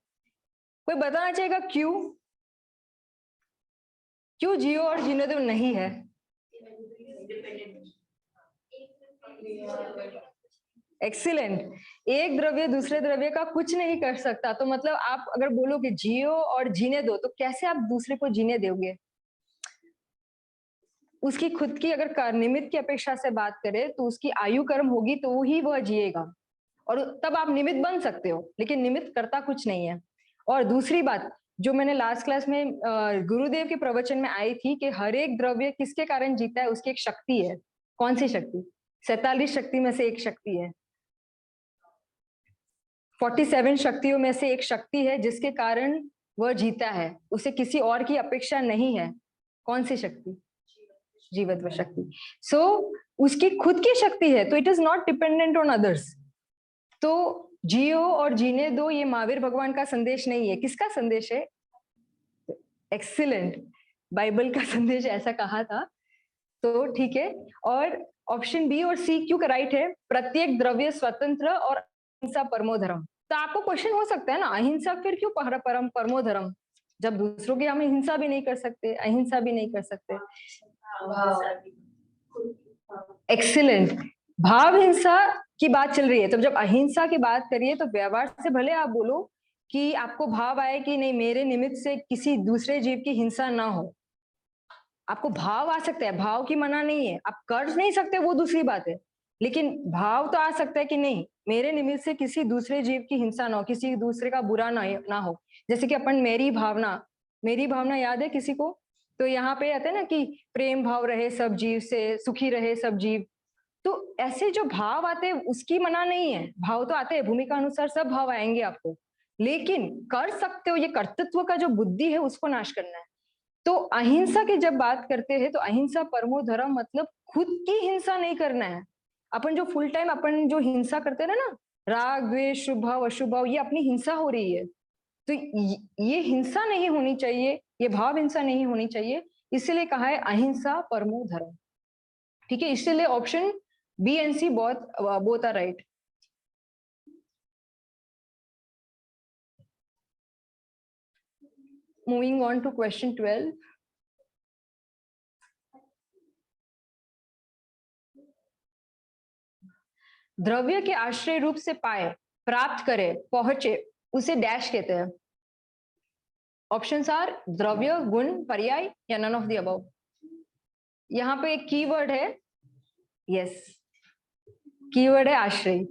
कोई बताना चाहेगा क्यों? क्यों जियो और जीने दो नहीं है? एक्सीलेंट। एक द्रव्य दूसरे द्रव्य का कुछ नहीं कर सकता, तो मतलब आप अगर बोलो कि जियो और जीने दो, तो कैसे आप दूसरे को जीने दोगे? उसकी खुद की अगर निमित्त की अपेक्षा से बात करें तो उसकी आयु कर्म होगी तो ही वह जिएगा, और तब आप निमित्त बन सकते हो, लेकिन निमित्त करता कुछ नहीं है। और दूसरी बात जो मैंने लास्ट क्लास में गुरुदेव के प्रवचन में आई थी कि हर एक द्रव्य किसके कारण जीता है, उसकी एक शक्ति है। कौन सी शक्ति? 47 शक्ति में से एक शक्ति है। 47 शक्तियों में से एक शक्ति है जिसके कारण वह जीता है, उसे किसी और की अपेक्षा नहीं है। कौन सी शक्ति? जीवत्व शक्ति। सो उसकी खुद की शक्ति है, तो it is not dependent on others. तो जियो और जीने दो ये महावीर भगवान का संदेश नहीं है। किसका संदेश है? एक्सीलेंट, बाइबल का संदेश ऐसा कहा था, तो ठीक है। और ऑप्शन बी और सी क्यों राइट है? प्रत्येक द्रव्य स्वतंत्र और अहिंसा परमो धर्म। तो आपको क्वेश्चन हो सकता है ना, अहिंसा फिर क्यों परमो धर्म, जब दूसरों की हम हिंसा भी नहीं कर सकते, अहिंसा भी नहीं कर सकते? एक्सीलेंट। भाव हिंसा की बात चल रही है, तो जब अहिंसा की बात करिए तो व्यवहार से भले आप बोलो कि आपको भाव आए कि नहीं, मेरे निमित्त से किसी दूसरे जीव की हिंसा ना हो, आपको भाव आ सकता है, भाव की मना नहीं है, आप कर नहीं सकते वो दूसरी बात है, लेकिन भाव तो आ सकता है कि नहीं, मेरे निमित्त से किसी दूसरे जीव की हिंसा ना हो, किसी दूसरे का बुरा ना हो। जैसे कि अपन मेरी भावना याद है किसी को? तो यहाँ पे आते हैं ना कि प्रेम भाव रहे सब जीव से, सुखी रहे सब जीव। तो ऐसे जो भाव आते हैं उसकी मना नहीं है, भाव तो आते हैं, भूमिका अनुसार सब भाव आएंगे आपको, लेकिन कर सकते हो, ये कर्तृत्व का जो बुद्धि है उसको नाश करना है। तो अहिंसा की जब बात करते हैं तो अहिंसा परमो धर्म, मतलब खुद की हिंसा नहीं करना है। अपन जो फुल टाइम अपन जो हिंसा करते हैं ना, राग द्वेष शुभ भाव अशुभ भाव, ये अपनी हिंसा हो रही है। तो ये हिंसा नहीं होनी चाहिए, ये भाव हिंसा नहीं होनी चाहिए, इसलिए कहा है अहिंसा परमो धर्म। ठीक है, इसलिए option B and C both are right. Moving on to question 12। द्रव्य के आश्रय रूप से पाए, प्राप्त करे, पहुंचे, उसे डैश कहते हैं। ऑप्शंस आर द्रव्य, गुण, पर्याय या नन ऑफ द अबव। यहाँ पे एक कीवर्ड है, यस, कीवर्ड है आश्रय।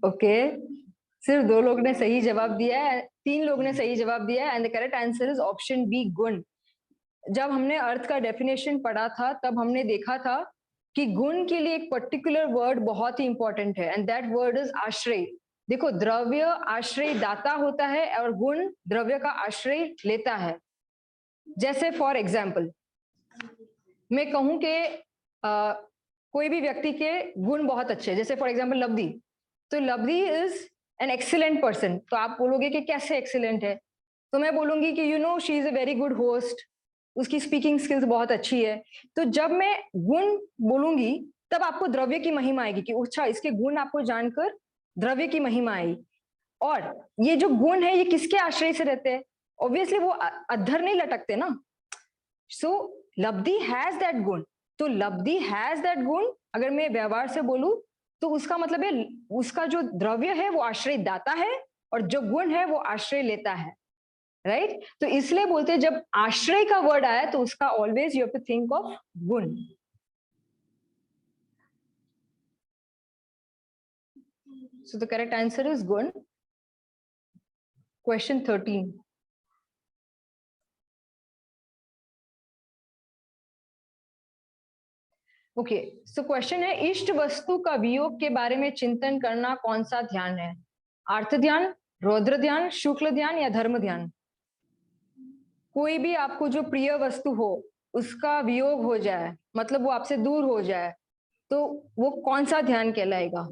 ओके, सिर्फ 2 लोग ने सही जवाब दिया है, 3 लोग ने सही जवाब दिया है, and the correct answer is option B, गुण। जब हमने अर्थ का डेफिनेशन पढ़ा था तब हमने देखा था कि गुण के लिए एक पर्टिकुलर वर्ड बहुत ही इंपॉर्टेंट है, एंड दैट वर्ड इज आश्रय। देखो, द्रव्य आश्रय दाता होता है और गुण द्रव्य का आश्रय लेता है। जैसे फॉर एग्जाम्पल मैं कहूं कि कोई भी व्यक्ति के गुण बहुत अच्छे, जैसे फॉर एग्जाम्पल लवदी, तो लवदी इज एन एक्सीलेंट पर्सन, तो आप बोलोगे कि कैसे एक्सीलेंट है? तो मैं बोलूंगी कि you know she is a very good host, उसकी स्पीकिंग स्किल्स बहुत अच्छी है। तो जब मैं गुण बोलूंगी तब आपको द्रव्य की महिमा आएगी कि अच्छा, इसके गुण आपको जानकर द्रव्य की महिमा आई। और ये जो गुण है ये किसके आश्रय से रहते हैं? ऑब्वियसली वो अधर नहीं लटकते ना। सो लब्धि हैज दैट गुण। तो लब्धि हैज दैट गुण अगर मैं व्यवहार से बोलूं तो उसका मतलब है उसका जो द्रव्य है वो आश्रय दाता है और जो गुण है वो आश्रय लेता है, राइट? तो इसलिए बोलते हैं जब आश्रय का वर्ड आया तो उसका always you have to think of गुण। So the correct answer is gun. Question 13. Okay, so question है इष्ट वस्तु का वियोग के बारे में चिंतन करना कौन सा ध्यान है? अर्थ ध्यान, रौद्र ध्यान, शुक्ल ध्यान या धर्म ध्यान? कोई भी आपको जो प्रिय वस्तु हो उसका वियोग हो जाए, मतलब वो आपसे दूर हो जाए, तो वो कौन सा ध्यान कहलाएगा?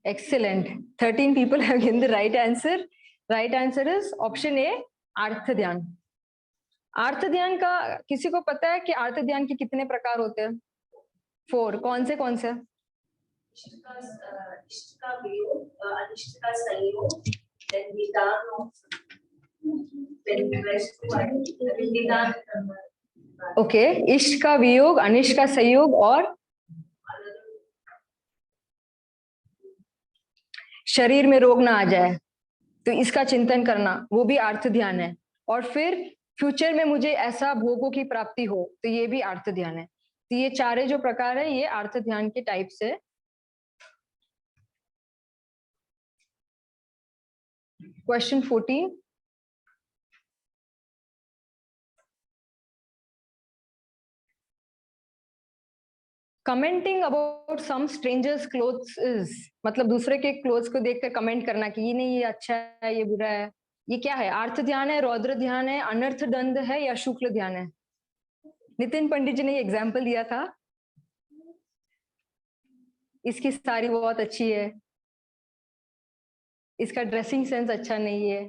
Excellent. 13 people have given the right answer. Right answer is option A, अर्थ ध्यान। अर्थ ध्यान का किसी को पता है कि अर्थ ध्यान के कितने प्रकार होते हैं? 4। कौन से? इष्ट का वियोग, अनिष्ट का संयोग, then निदान, then rest निदान। ओके, इष्ट का वियोग, अनिष्ट का संयोग और शरीर में रोग ना आ जाए तो इसका चिंतन करना, वो भी अर्थ ध्यान है। और फिर फ्यूचर में मुझे ऐसा भोगों की प्राप्ति हो तो ये भी अर्थ ध्यान है। तो ये चारे जो प्रकार है ये अर्थ ध्यान के टाइप से। Question 14। Commenting about some strangers clothes is, मतलब दूसरे के क्लोथ्स को देखकर कमेंट करना कि ये नहीं, ये अच्छा है, ये बुरा है, ये क्या है? अर्थ ध्यान है, रौद्र ध्यान है, अनर्थ दंड है या शुक्ल ध्यान है? नितिन पंडित जी ने ये एग्जाम्पल दिया था, इसकी साड़ी बहुत अच्छी है, इसका ड्रेसिंग सेंस अच्छा नहीं है।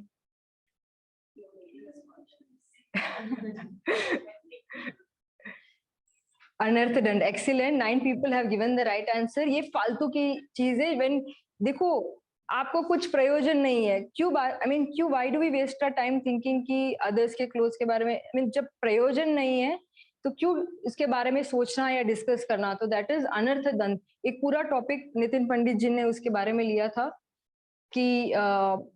अनर्थ दंड, excellent. 9 people have given the right answer. ये फालतू की चीजें, व्हेन देखो आपको कुछ प्रयोजन नहीं है, क्यों क्यों why do we waste our time thinking कि अदर्स के क्लोथ्स के बारे में, जब प्रयोजन नहीं है तो क्यों इसके बारे में सोचना या डिस्कस करना? तो दैट इज अनर्थ दंड। एक पूरा टॉपिक नितिन पंडित जी ने उसके बारे में लिया था कि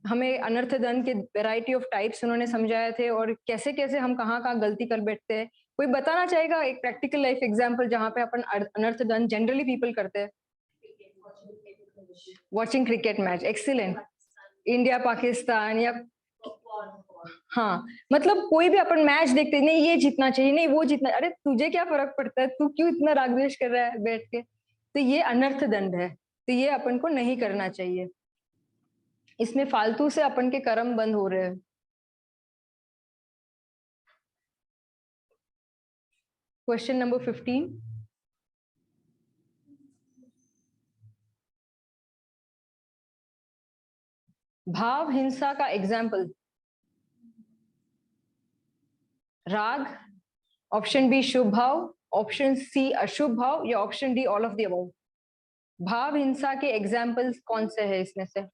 हमें अनर्थ दंड के वेराइटी ऑफ टाइप्स उन्होंने समझाए थे और कैसे कैसे हम कहाँ कहाँ गलती कर बैठते हैं। कोई बताना चाहेगा एक प्रैक्टिकल लाइफ एग्जांपल जहाँ पे अपन अनर्थ दंड जनरली पीपल करते हैं? Watching cricket match, excellent. India Pakistan या हाँ, मतलब कोई भी अपन मैच देखते नहीं, ये जीतना चाहिए, नहीं वो जीतना, अरे तुझे क्या फर्क पड़ता है, तू क्यों इतना राग द्वेष कर रहा है बैठ के? तो ये अनर्थ दंड है, तो ये अपन को नहीं करना चाहिए। इसमें फालतू से अपन के कर्म बंद हो रहे हैं। Question number 15। भाव हिंसा का एग्जाम्पल, राग, ऑप्शन बी शुभ भाव, ऑप्शन सी अशुभ भाव या option D all of the above. भाव हिंसा के एग्जाम्पल्स कौन से है इसमें से?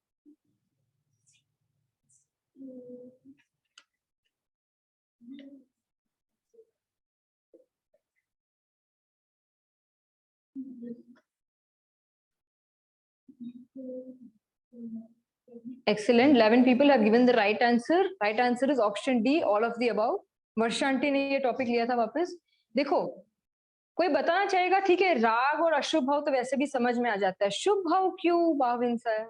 Excellent. 11 people have given the right answer. Right answer is option D, all of the above. Varsha aunty ने ये टॉपिक लिया था वापस। देखो, कोई बताना चाहेगा, ठीक है राग और अशुभ भाव तो वैसे भी समझ में आ जाता है, शुभ भाव क्यों भाव हिंसा है?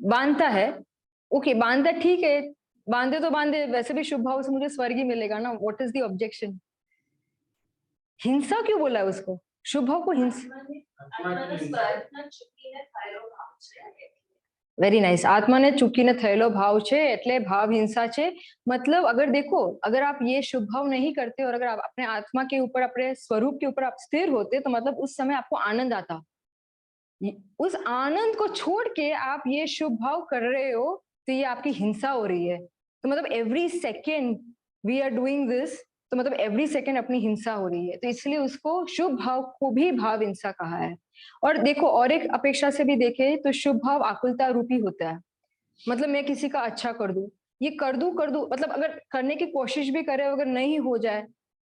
बांधता है, ओके बांधता, ठीक है बांधे तो बांधे, वैसे भी शुभ भाव से मुझे स्वर्ग ही मिलेगा ना, व्हाट इज द ऑब्जेक्शन? हिंसा क्यों बोला है उसको? शुभ भाव को हिंसा, वेरी नाइस। आत्मा ने चूकीने थયેલો भाव छे એટલે भाव हिंसा छे। मतलब अगर देखो, अगर आप ये शुभ भाव नहीं करते और अगर आप अपने आत्मा के ऊपर, अपने स्वरूप के ऊपर आप स्थिर होते तो मतलब उस समय आपको आनंद आता। उस आनंद को छोड़ के आप ये शुभ भाव कर रहे हो, तो ये आपकी हिंसा हो रही है। तो मतलब every second we are doing this, तो मतलब एवरी सेकेंड अपनी हिंसा हो रही है, तो इसलिए उसको शुभ भाव को भी भाव हिंसा कहा है। और देखो, और एक अपेक्षा से भी देखे तो शुभ भाव आकुलता रूपी होता है। मतलब मैं किसी का अच्छा कर दूं, ये कर दूं, मतलब अगर करने की कोशिश भी करे, अगर नहीं हो जाए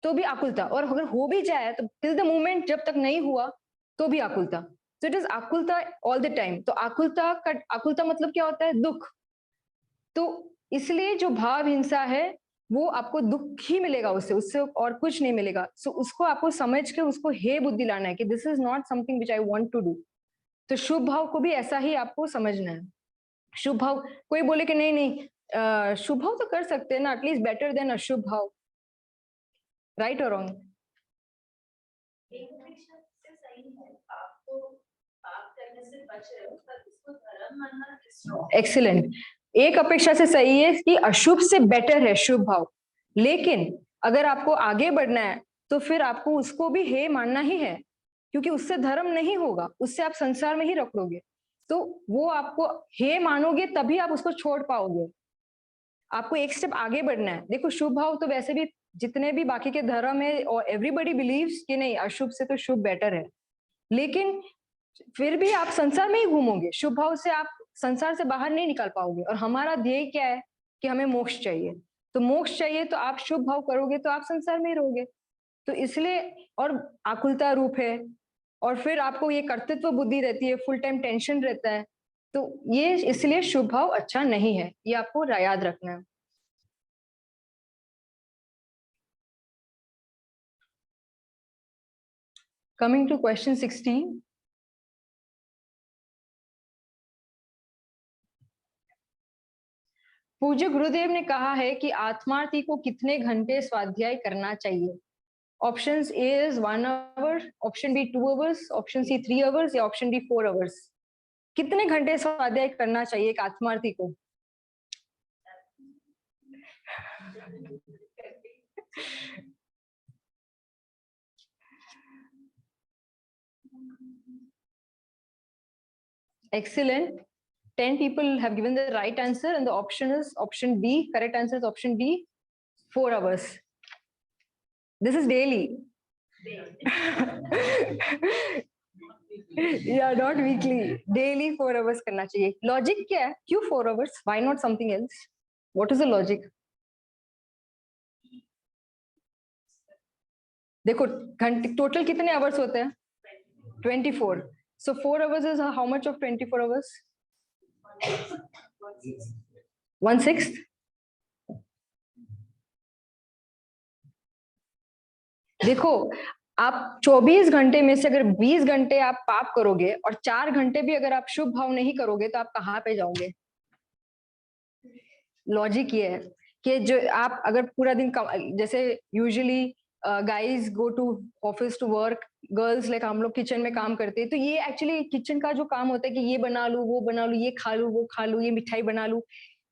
तो भी आकुलता, और अगर हो भी जाए तो टिल द मोमेंट जब तक नहीं हुआ तो भी आकुलता। तो इट इज आकुलता ऑल द टाइम। तो आकुलता मतलब क्या होता है? दुख। तो इसलिए जो भाव हिंसा है वो आपको दुख ही मिलेगा, उससे उससे और कुछ नहीं मिलेगा। सो उसको आपको समझ के उसको हे बुद्धि लाना है कि this is not something which I want to do. तो शुभ भाव को भी ऐसा ही आपको समझना है। शुभ भाव, कोई बोले कि नहीं नहीं शुभ भाव तो कर सकते हैं ना, एटलीस्ट बेटर देन अशुभ भाव, राइट और रॉन्ग? एक अपेक्षा से सही है, आपको पाप करने से बच रहे हो, पर इसको धर्म मानना इज रॉन्ग। एक्सीलेंट। एक अपेक्षा से सही है कि अशुभ से बेटर है शुभ भाव, लेकिन अगर आपको आगे बढ़ना है तो फिर आपको उसको भी हे मानना ही है, क्योंकि उससे धर्म नहीं होगा, उससे आप संसार में ही रखोगे। तो वो आपको हे मानोगे तभी आप उसको छोड़ पाओगे। आपको एक स्टेप आगे बढ़ना है। देखो, शुभ भाव तो वैसे भी जितने भी बाकी के धर्म है और एवरीबडी बिलीव्स कि नहीं अशुभ से तो शुभ बेटर है, लेकिन फिर भी आप संसार में ही घूमोगे। शुभ भाव से आप संसार से बाहर नहीं निकल पाओगे, और हमारा ध्येय क्या है कि हमें मोक्ष चाहिए। तो मोक्ष चाहिए तो आप शुभ भाव करोगे तो आप संसार में ही रहोगे। तो इसलिए, और आकुलता रूप है, और फिर आपको ये कर्तृत्व बुद्धि रहती है, फुल टाइम टेंशन रहता है। तो ये इसलिए शुभ भाव अच्छा नहीं है, ये आपको याद रखना है। Coming to question 16. पूज्य गुरुदेव ने कहा है कि आत्मार्थी को कितने घंटे स्वाध्याय करना चाहिए? Option A is 1 hour, option B 2 hours, option C 3 hours, या ऑप्शन डी 4 आवर्स। कितने घंटे स्वाध्याय करना चाहिए एक आत्मार्थी को? Excellent. 10 people have given the right answer, and the option is option B. Correct answer is option B, 4 hours. This is daily. Yeah, not weekly. Daily 4 hours करना चाहिए. Logic क्या है? क्यों 4 hours? Why not something else? What is the logic? देखो, घंटे total कितने hours होते हैं? 24. So 4 hours is how much of 24 hours? 1/6. देखो, आप 24 घंटे में से अगर 20 घंटे आप पाप करोगे और 4 घंटे भी अगर आप शुभ भाव नहीं करोगे तो आप कहाँ पे जाओगे? लॉजिक ये है कि जो आप अगर पूरा दिन जैसे usually guys go to office to work, girls like हम लोग किचन में काम करते हैं, तो ये एक्चुअली किचन का जो काम होता है कि ये बना लूं, वो बना लूं, ये खा लूं, वो खा लूं, ये मिठाई बना लूं।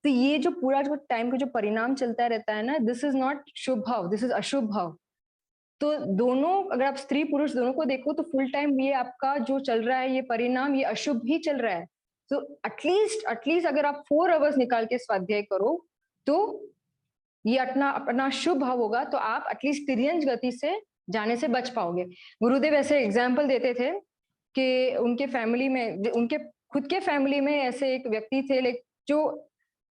तो ये जो पूरा जो टाइम का जो परिणाम चलता रहता है ना, दिस इज नॉट शुभ भाव, दिस इज अशुभ भाव। तो दोनों, अगर आप स्त्री पुरुष दोनों को देखो तो फुल टाइम ये आपका जो चल रहा है, ये परिणाम, ये अशुभ ही चल रहा है। तो एटलीस्ट अगर आप 4 आवर्स निकाल के स्वाध्याय करो तो ये अपना अपना शुभ भाव होगा, तो आप एटलीस्ट तिर्यंज गति से जाने से बच पाओगे। गुरुदेव ऐसे एग्जाम्पल देते थे कि उनके फैमिली में, उनके खुद के फैमिली में ऐसे एक व्यक्ति थे, लाइक जो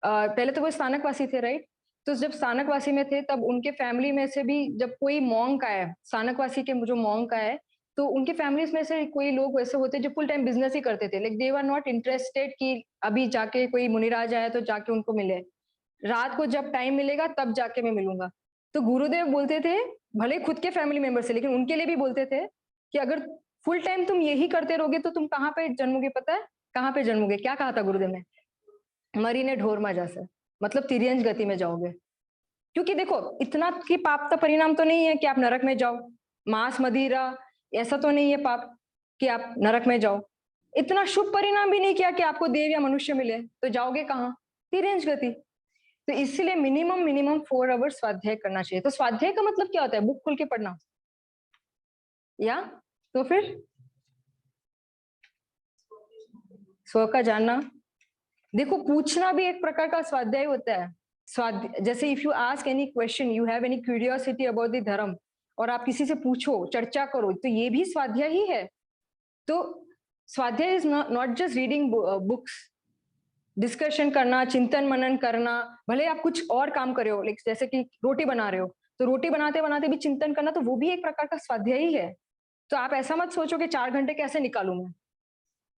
पहले तो वो स्थानकवासी थे, राइट? तो जब स्थानकवासी में थे तब उनके फैमिली में से भी जब कोई मॉन्क आया, स्थानकवासी के जो मॉन्क आए, तो उनके फैमिलीज में से कोई लोग वैसे होते जो फुल टाइम बिजनेस ही करते थे, like they were not interested कि अभी जाके कोई मुनिराज आया तो जाके उनको मिले, रात को जब टाइम मिलेगा तब जाके मैं मिलूंगा। तो गुरुदेव बोलते थे, भले खुद के फैमिली मेंबर से, लेकिन उनके लिए भी बोलते थे कि अगर फुल टाइम तुम यही करते रहोगे तो तुम कहाँ पे जन्मोगे? पता है कहाँ पे जन्मोगे? क्या कहा था गुरुदेव ने? मरी ने ढोर माजा से, मतलब तिर्यंज गति में जाओगे। क्योंकि देखो, इतना की पाप का परिणाम तो नहीं है कि आप नरक में जाओ, मांस मदिरा ऐसा तो नहीं है पाप कि आप नरक में जाओ। इतना शुभ परिणाम भी नहीं किया कि आपको देव या मनुष्य मिले, तो जाओगे कहाँ? तिर्यंज गति। तो इसलिए मिनिमम 4 आवर्स स्वाध्याय करना चाहिए। तो स्वाध्याय का मतलब क्या होता है? बुक खोल के पढ़ना, या तो फिर स्व का जानना, देखो पूछना भी एक प्रकार का स्वाध्याय होता है। स्वाध्याय जैसे if you ask any question, you have any curiosity about the धर्म, और आप किसी से पूछो, चर्चा करो, तो ये भी स्वाध्याय ही है। तो स्वाध्याय is not just reading books, discussion करना, चिंतन मनन करना, भले आप कुछ और काम कर रहे हो, लाइक जैसे कि रोटी बना रहे हो, तो रोटी बनाते बनाते भी चिंतन करना, तो वो भी एक प्रकार का स्वाध्याय ही है। तो आप ऐसा मत सोचो कि 4 घंटे कैसे निकालूं मैं,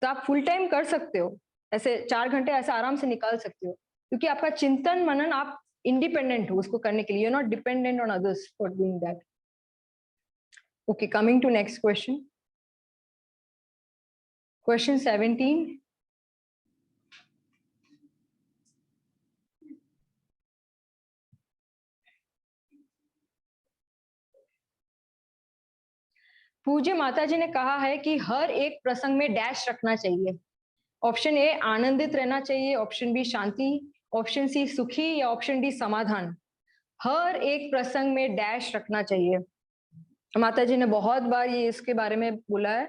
तो आप फुल टाइम कर सकते हो, ऐसे 4 घंटे ऐसे आराम से निकाल सकते हो, क्योंकि आपका चिंतन मनन, आप इंडिपेंडेंट हो उसको करने के लिए, you are not dependent on others for doing that. Okay, coming to next question, question 17। पूज्य माता जी ने कहा है कि हर एक प्रसंग में डैश रखना चाहिए। ऑप्शन ए आनंदित रहना चाहिए, ऑप्शन बी शांति, ऑप्शन सी सुखी, या ऑप्शन डी समाधान। हर एक प्रसंग में डैश रखना चाहिए। माता जी ने बहुत बार ये इसके बारे में बोला है।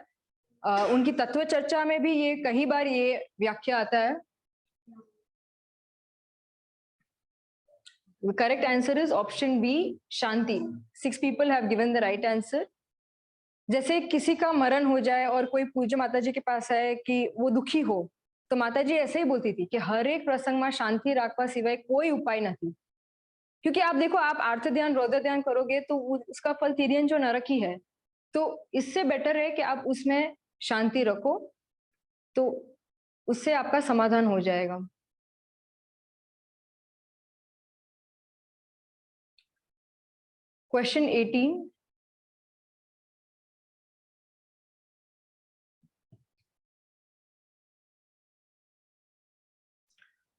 उनकी तत्व चर्चा में भी ये कई बार ये व्याख्या आता है। The correct answer is option B, Shanti. 6 people have given the right answer. जैसे किसी का मरण हो जाए और कोई पूज्य माता जी के पास है कि वो दुखी हो, तो माता जी ऐसे ही बोलती थी कि हर एक प्रसंग में शांति राखवा सिवाय कोई उपाय नहीं। क्योंकि आप देखो, आप आर्थ ध्यान, रौद्र ध्यान करोगे तो उसका फल तिर्यन जो नरक ही है। तो इससे बेटर है कि आप उसमें शांति रखो, तो उससे आपका समाधान हो जाएगा। क्वेश्चन 18।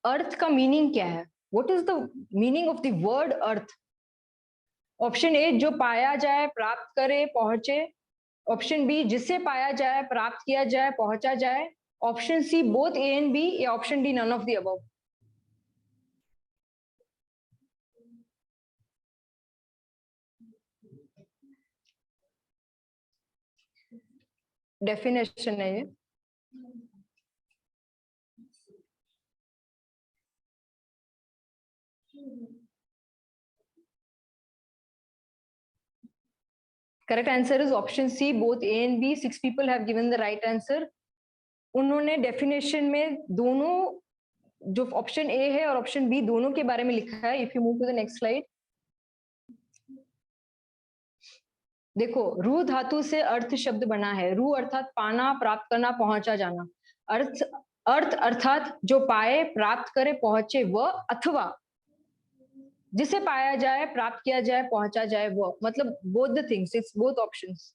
अर्थ का मीनिंग क्या है? What is the meaning of the word earth? Option A जो पाया जाए, प्राप्त करे, पहुंचे। ऑप्शन बी जिसे पाया जाए, प्राप्त किया जाए, पहुंचा जाए। Option C both A and B, या option D none of the above. Definition है ये। Correct answer is option C, both A and B. 6 people have given the right answer. उन्होंने डेफिनेशन में दोनों, जो ऑप्शन ए है और option B, दोनों के बारे में लिखा है। If you move to the next slide, देखो रू धातु से अर्थ शब्द बना है। रू अर्थात पाना, प्राप्त करना, पहुंचा जाना। अर्थ, अर्थ अर्थात जो पाए, प्राप्त करे, पहुंचे वह, अथवा जिसे पाया जाए, प्राप्त किया जाए, पहुंचा जाए वह, मतलब both the things, it's both options.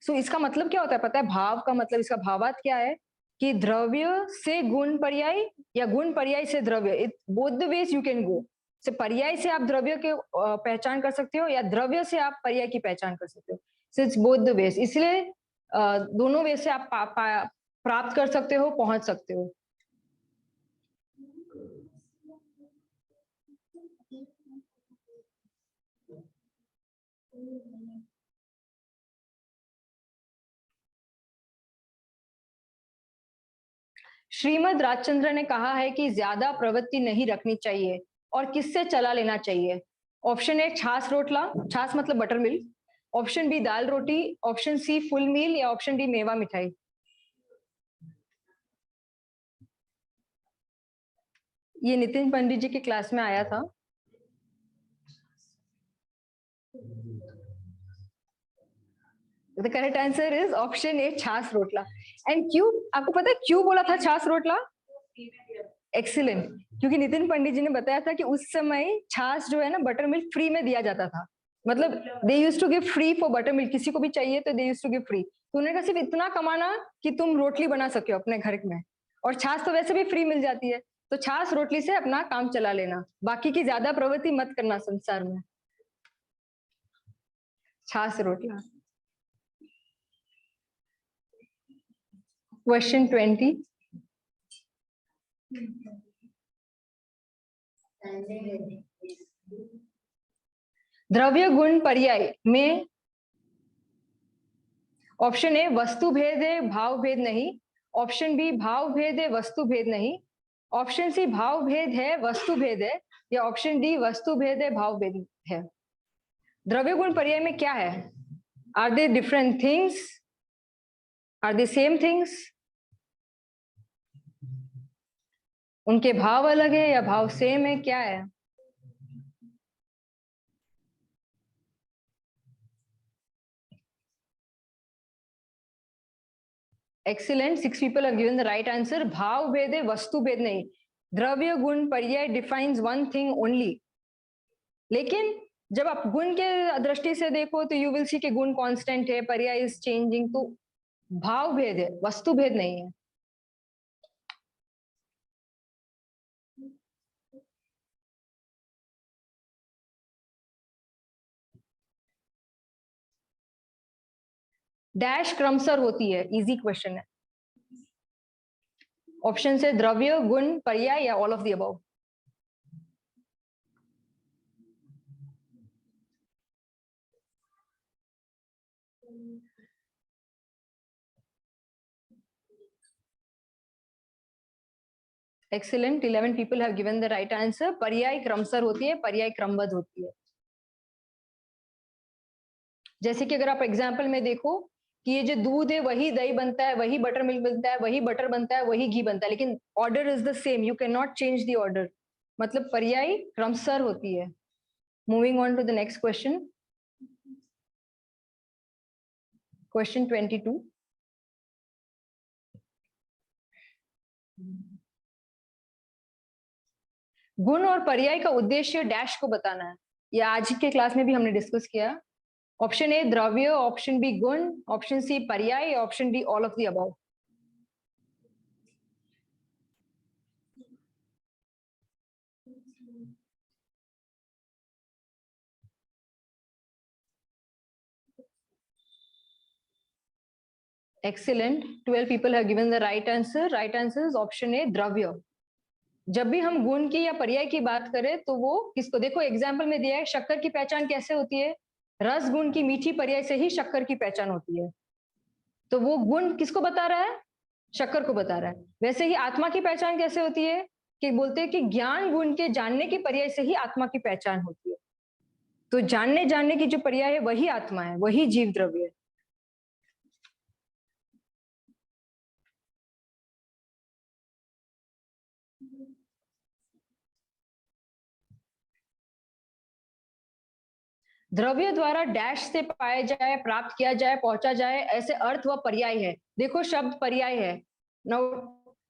So इसका मतलब क्या होता है पता है? भाव का मतलब, इसका भावार्थ क्या है कि द्रव्य से गुण पर्याय या गुण पर्याय से द्रव्य, it both the ways you can go. से पर्याय से आप द्रव्य के पहचान कर सकते हो, या द्रव्य से आप पर्याय की पहचान कर सकते हो। So it's both the ways, इसलिए दोनों वे से आप प्राप्त कर सकते हो, पहुंच सकते हो। श्रीमद राजचंद्र ने कहा है कि ज्यादा प्रवृत्ति नहीं रखनी चाहिए, और किससे चला लेना चाहिए? ऑप्शन ए छाछ रोटला, छाछ मतलब बटर मिल्क। ऑप्शन बी दाल रोटी, ऑप्शन सी फुल मील, या ऑप्शन डी मेवा मिठाई। ये नितिन पंडित जी की क्लास में आया था। The correct answer is option ए छाछ रोटला। एंड क्यों, आपको पता है क्यों बोला था छाछ रोटला? एक्सीलेंट, क्योंकि नितिन पंडित जी ने बताया था कि उस समय छाछ जो है ना, बटर मिल्क फ्री में दिया जाता था। मतलब they used to give free for butter milk, किसी को भी चाहिए तो they used to give free. तो उन्होंने कहा सिर्फ इतना कमाना कि तुम रोटली बना सके अपने घर में, और छाछ तो वैसे भी फ्री मिल जाती है, तो छाछ रोटली से अपना काम चला लेना, बाकी की ज्यादा प्रवृत्ति मत करना संसार में। छाछ रोटला। क्वेश्चन 20। द्रव्य गुण पर्याय में ऑप्शन ए वस्तु भेद है भाव भेद नहीं, ऑप्शन बी भाव भेद है वस्तु भेद नहीं, ऑप्शन सी भाव भेद है वस्तु भेद है, या ऑप्शन डी वस्तु भेद है भाव भेद है। द्रव्य गुण पर्याय में क्या है? Are they different things, are they same things, उनके भाव अलग है या भाव सेम है, क्या है? Excellent. 6 people have given the right answer. भाव भेद है वस्तु भेद नहीं। द्रव्य गुण पर्याय डिफाइंस वन थिंग ओनली। लेकिन जब आप गुण के दृष्टि से देखो तो यू विल सी कि गुण कांस्टेंट है, पर्याय इज चेंजिंग, तो भाव भेद है, वस्तु भेद नहीं है। डैश क्रमशः होती है, इजी क्वेश्चन है। ऑप्शन से द्रव्य गुण पर्याय या all of the above. Excellent, 11 people have given the right answer. पर्याय क्रमशः होती है, पर्याय क्रमबद्ध होती है। जैसे कि अगर आप एग्जाम्पल में देखो कि ये जो दूध है वही दही बनता है, वही बटर मिल्क बनता है, वही बटर बनता है, वही घी बनता है, लेकिन order is the same, you can not change the order, मतलब पर्याय क्रमशः होती है। Moving on to the next question, question 22। गुण और पर्याय का उद्देश्य डैश को बताना है। ये आज के क्लास में भी हमने डिस्कस किया। ऑप्शन ए द्रव्य, ऑप्शन बी गुण, ऑप्शन सी पर्याय, option D all of the above. Excellent. 12 people have given the right answer. Right answer is option A, द्रव्य। जब भी हम गुण की या पर्याय की बात करें तो वो किसको, देखो एग्जाम्पल में दिया है शक्कर की पहचान कैसे होती है, रस गुण की मीठी पर्याय से ही शक्कर की पहचान होती है। तो वो गुण किसको बता रहा है? शक्कर को बता रहा है। वैसे ही आत्मा की पहचान कैसे होती है कि बोलते हैं कि ज्ञान गुण के जानने की पर्याय से ही आत्मा की पहचान होती है। तो जानने की जो पर्याय है वही आत्मा है, वही जीव द्रव्य है। द्रव्य द्वारा डैश से पाया जाए, प्राप्त किया जाए, पहुंचा जाए, ऐसे अर्थ व पर्याय है। देखो शब्द पर्याय है। नाउ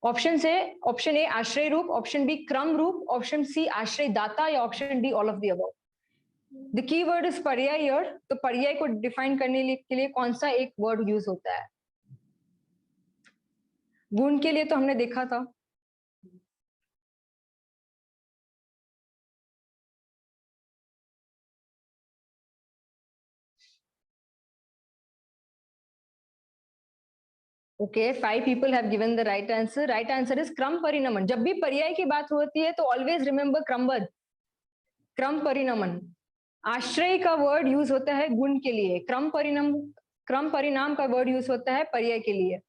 ऑप्शन से, ऑप्शन ए आश्रय रूप, ऑप्शन बी क्रम रूप, ऑप्शन सी आश्रय दाता, या option D all of the above. The key word is पर्याय हियर। तो पर्याय को डिफाइन करने के लिए कौन सा एक वर्ड यूज होता है? गुण के लिए तो हमने देखा था, okay 5 people have given the right answer. Right answer is क्रम परिणमन। जब भी पर्याय की बात होती है तो ऑलवेज रिमेंबर क्रमबद्ध, क्रम परिणमन। आश्रय का वर्ड यूज होता है गुण के लिए, क्रम परिणाम का वर्ड यूज होता है पर्याय के लिए।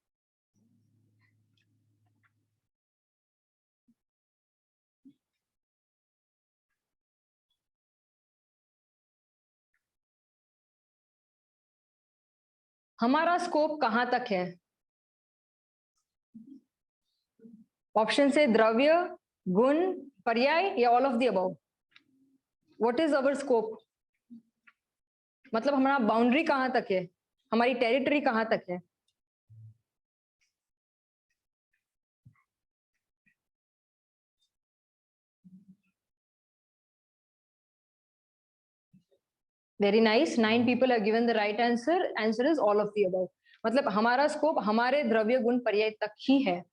हमारा स्कोप कहां तक है? ऑप्शन से द्रव्य, गुण, पर्याय या all of the above. What is our scope? मतलब हमारा बाउंड्री कहां तक है, हमारी टेरिटरी कहां तक है? Very nice, 9 people have given the right answer. Answer is all of the above. मतलब हमारा स्कोप हमारे द्रव्य गुण पर्याय तक ही है।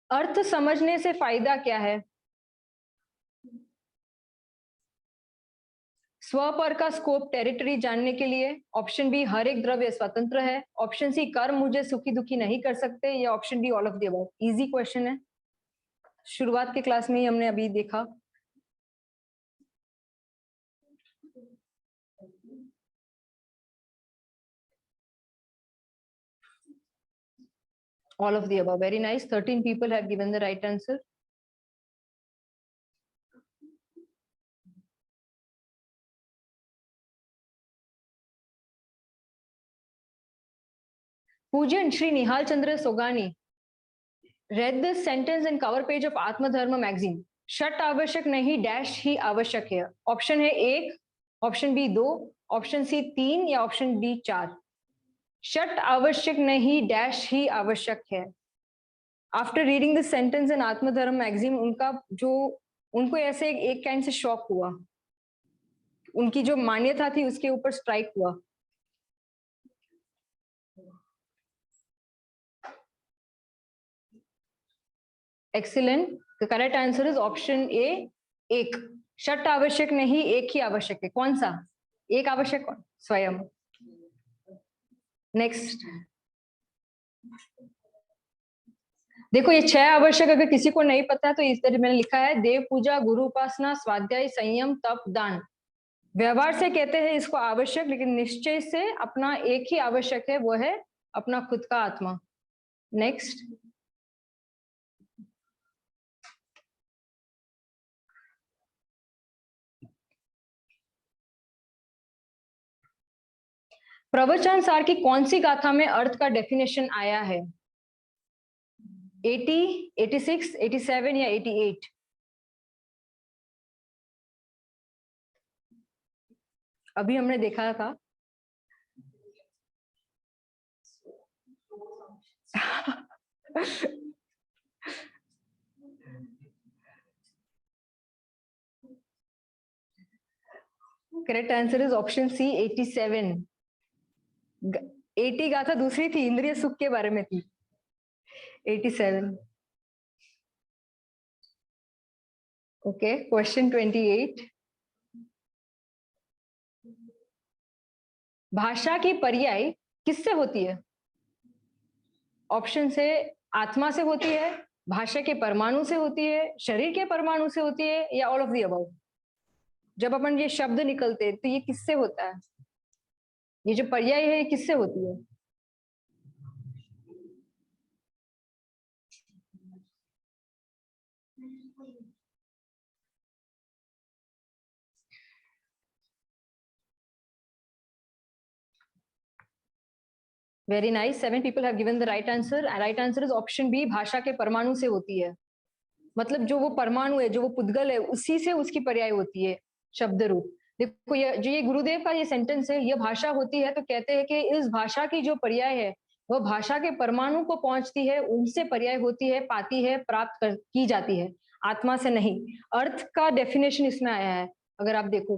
अर्थ समझने से फायदा क्या है? स्वपर का स्कोप टेरिटरी जानने के लिए। ऑप्शन बी हर एक द्रव्य स्वतंत्र है। ऑप्शन सी कर्म मुझे सुखी दुखी नहीं कर सकते, या option D all of the above. Easy question है, शुरुआत के क्लास में ही हमने अभी देखा। All of the above. Very nice. 13 people have given the right answer. Pujan Shri Nihal Chandra Sogani read this sentence in cover page of Atmadharma magazine. Shat आवश्यक नहीं dash ही आवश्यक है। ऑप्शन है 1, ऑप्शन बी 2, ऑप्शन सी 3 या option D 4। Shut आवश्यक नहीं dash ही आवश्यक है। After reading this sentence in Atmadharma magazine, उनको ऐसे एक काइंड से शॉक हुआ, उनकी जो मान्यता थी उसके ऊपर स्ट्राइक हुआ। Excellent. The correct answer is option A 1। Shut आवश्यक नहीं, एक ही आवश्यक है। कौन सा एक आवश्यक? स्वयं। नेक्स्ट देखो, ये 6 आवश्यक अगर किसी को नहीं पता है तो इस तरह मैंने लिखा है, देव पूजा, गुरु उपासना, स्वाध्याय, संयम, तप, दान। व्यवहार से कहते हैं इसको आवश्यक, लेकिन निश्चय से अपना एक ही आवश्यक है, वो है अपना खुद का आत्मा। नेक्स्ट प्रवचन सार की कौन सी गाथा में अर्थ का डेफिनेशन आया है? 80, 86, 87 या 88? अभी हमने देखा था correct answer is option C 87। 80 गाथा दूसरी थी, इंद्रिय सुख के बारे में थी। 87। Okay, question 28। भाषा की पर्याय किससे होती है? ऑप्शन से आत्मा से होती है, भाषा के परमाणु से होती है, शरीर के परमाणु से होती है, या ऑल ऑफ द अबव। जब अपन ये शब्द निकलते तो ये किससे होता है? ये जो पर्याय है ये किससे होती है? Very nice, 7 people have given the right answer. Right answer is option B, भाषा के परमाणु से होती है। मतलब जो वो परमाणु है, जो वो पुद्गल है, उसी से उसकी पर्याय होती है शब्द रूप। देखो ये गुरुदेव का ये सेंटेंस है, ये भाषा होती है तो कहते हैं कि इस भाषा की जो पर्याय है वह भाषा के परमाणु को पहुंचती है, उनसे पर्याय होती है, पाती है, की जाती है, आत्मा से नहीं। अर्थ का डेफिनेशन इसमें आया है। अगर आप देखो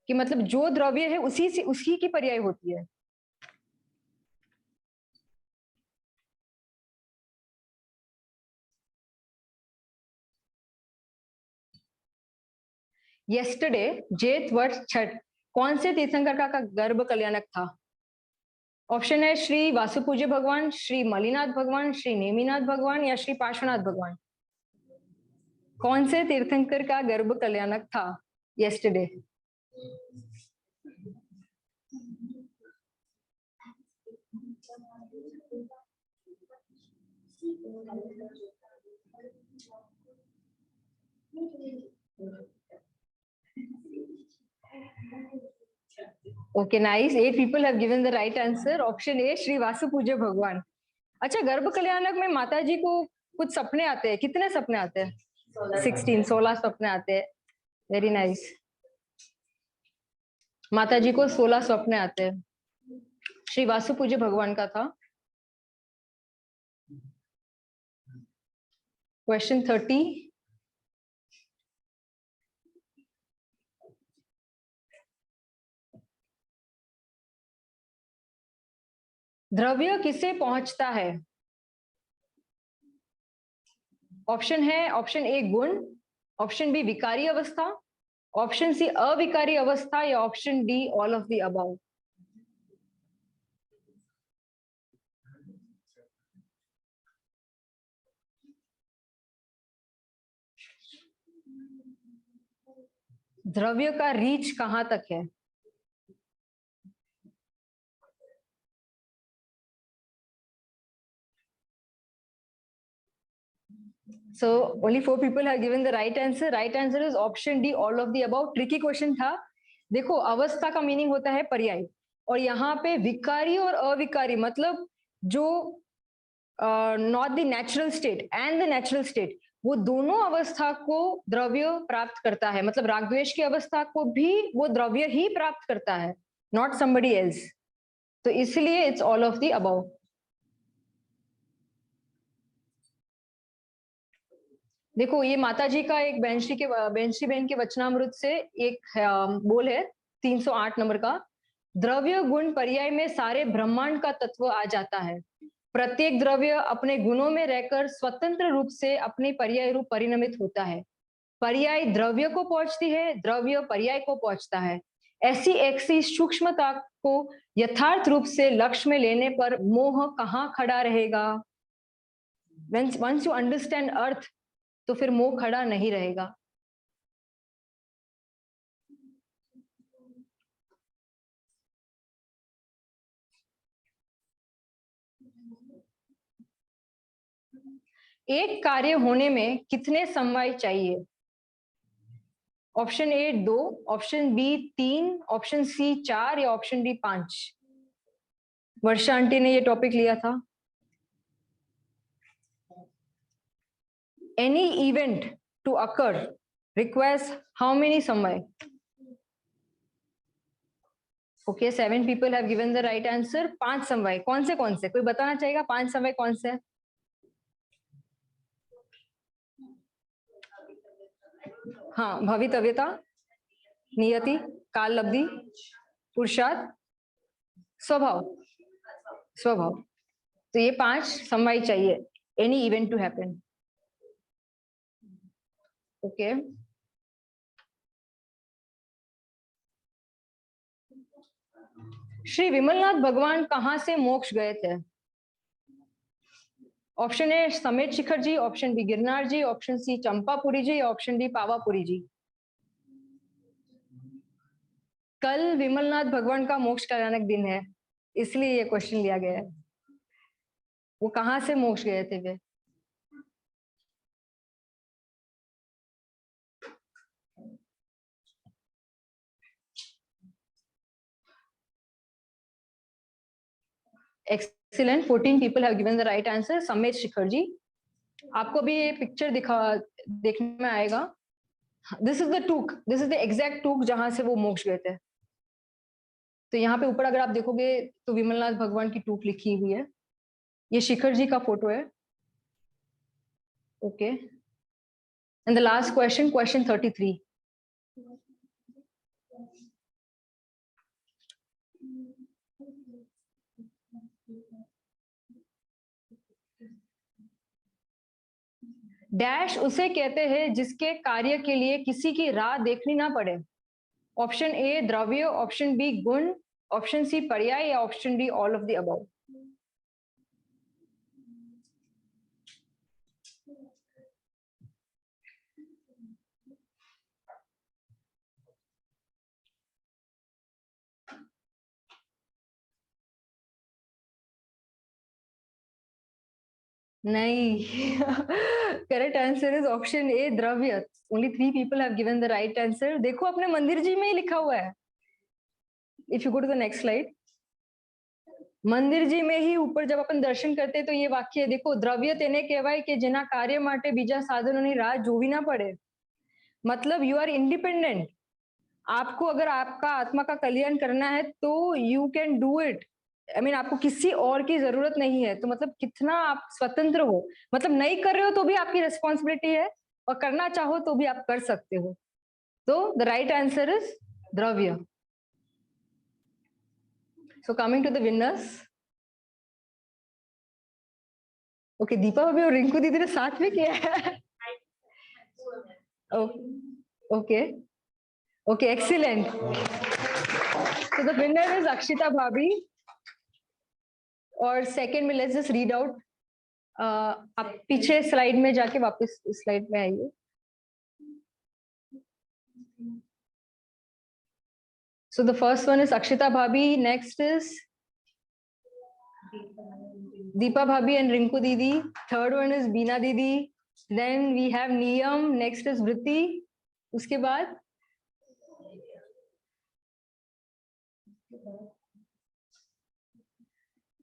कि मतलब जो द्रव्य है उसी से उसी की पर्याय होती है। येस्टरडे जेठ वर्ष छठ कौन से तीर्थंकर का गर्भ कल्याणक था? ऑप्शन है श्री वासुपूज्य भगवान, श्री मलिनाथ भगवान, श्री नेमिनाथ भगवान या श्री पार्श्वनाथ भगवान। कौन से तीर्थंकर का गर्भ कल्याणक था yesterday? Okay nice, 8 people have given the right answer. Option A Shri Vasupujya भगवान। अच्छा, गर्भ कल्याणक में माता जी को कुछ सपने आते हैं, कितने सपने आते हैं? 16 सपने आते हैं। वेरी नाइस, माता जी को 16 सपने आते हैं। श्री वासुपूज्य भगवान का था। क्वेश्चन 30। द्रव्य किसे पहुंचता है? ऑप्शन है ऑप्शन ए गुण, ऑप्शन बी विकारी अवस्था, ऑप्शन सी अविकारी अवस्था या option D all of the above? द्रव्य का रीच कहां तक है? So only 4 people have given the right answer. Right answer is option D, all of the above. Tricky question था. देखो अवस्था का मीनिंग होता है पर्याय, और यहाँ पे विकारी और अविकारी मतलब जो not the natural state and the natural state, वो दोनों अवस्था को द्रव्य प्राप्त करता है. मतलब राग द्वेष की अवस्था को भी वो द्रव्य ही प्राप्त करता है, नॉट समबडी एल्स. तो इसलिए it's all of the above. देखो ये माताजी का एक बेंशी बहन के वचनामृत से एक बोल है 308 नंबर का. द्रव्य गुण पर्याय में सारे ब्रह्मांड का तत्व आ जाता है. प्रत्येक द्रव्य अपने गुणों में रहकर स्वतंत्र रूप से अपने पर्याय रूप परिणमित होता है. पर्याय द्रव्य को पहुंचती है, द्रव्य पर्याय को पहुंचता है. ऐसी सूक्ष्मता को यथार्थ रूप से लक्ष्य में लेने पर मोह कहाँ खड़ा रहेगा? Once you understand अर्थ, तो फिर मोह खड़ा नहीं रहेगा. एक कार्य होने में कितने समवाय चाहिए? Option A 2, option B 3, option C 4 या ऑप्शन डी 5? वर्षा आंटी ने ये टॉपिक लिया था. Any event to occur requires how many samvay? Okay, 7 people have given the right answer. 5 समवाय. कौन से कोई बताना चाहेगा 5 समवाय कौन से? हाँ, भवितव्यता, नियति, काल लब्धि, पुरुषार्थ, स्वभाव. तो ये 5 समवाय चाहिए. Any event to happen. Okay. Shri Vimalnath भगवान कहां से मोक्ष गए थे? Option A Sammed Shikhar ji, option B Girnar ji, option C Champapuri ji, option D Pawapuri ji. कल विमलनाथ भगवान का मोक्ष कल्याणक दिन है, इसलिए ये क्वेश्चन लिया गया है. वो कहां से मोक्ष गए थे वे? Excellent. 14 people have given the right answer. समेत शिखर जी. आपको भी ये पिक्चर देखने में आएगा. This is the टूक, this is the exact टूक जहां से वो मोक्ष गए थे. तो यहाँ पे ऊपर अगर आप देखोगे तो विमलनाथ भगवान की टूक लिखी हुई है. ये शिखर जी का फोटो है. Okay. And the last question, question 33. Dash उसे कहते हैं जिसके कार्य के लिए किसी की राह देखनी ना पड़े. ऑप्शन ए द्रव्य, ऑप्शन बी गुण, ऑप्शन सी पर्याय या option D all of the above? नहीं. Correct answer is option A द्रव्य. Only 3 people have given the right answer. देखो अपने मंदिर जी में ही लिखा हुआ है. If you go to the next slide, મંદિર જી में ही ऊपर जब अपन दर्शन करते तो ये वाक्य देखो, દ્રવ્ય તેને કહેવાય કે જેના કાર્ય માટે બીજા સાધનોની રાહ જોવી ના પડે. मतलब यू आर इंडिपेंडेंट. आपको अगर आपका आत्मा का कल्याण करना है तो you can do it. I mean आपको किसी और की जरूरत नहीं है. तो मतलब कितना आप स्वतंत्र हो. मतलब नहीं कर रहे हो तो भी आपकी रिस्पॉन्सिबिलिटी है, और करना चाहो तो भी आप कर सकते हो. तो द राइट आंसर इज द्रव्य. So coming to the winners. Okay, Deepa भाभी और रिंकू दीदी ने साथ में किया है. Okay. Okay, excellent. So the winner is Akshita Bhabhi. और सेकंड में लेट्स जस्ट रीड आउट. आप पीछे स्लाइड में जाके वापस स्लाइड में आइए. So the first one is Akshita Bhabhi. Next is Deepa Bhabhi and Rinku Didi. Third one is Beena Didi. Then we have Niyam. Next is Vritti. उसके बाद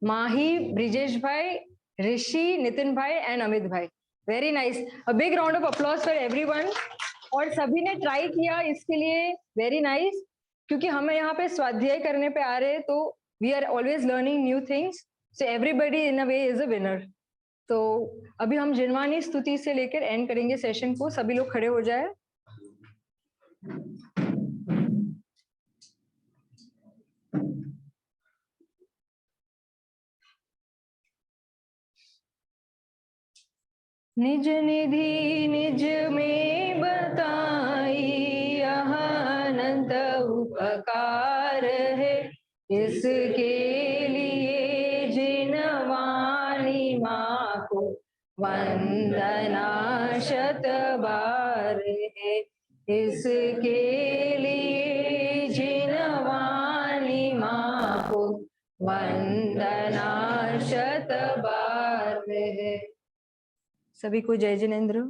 Mahi, Brijesh Bhai, Rishi, Nitin Bhai and Amit Bhai. Very nice. A big round of applause for everyone. और सभी ने try किया इसके लिए very nice. क्योंकि हमें यहाँ पे स्वाध्याय करने पे आ रहे हैं तो we are always learning new things. So everybody in a way is a winner. तो अभी हम जिनवानी स्तुति से लेकर एंड करेंगे सेशन को. सभी लोग खड़े हो जाए. निज निधि निज में बताई यह अनंत उपकार है. इसके लिए जिनवानी माँ को वंदना शत बार है. इसके लिए जिनवानी माँ को वंदना शत बार है. सभी को जय जिनेंद्र.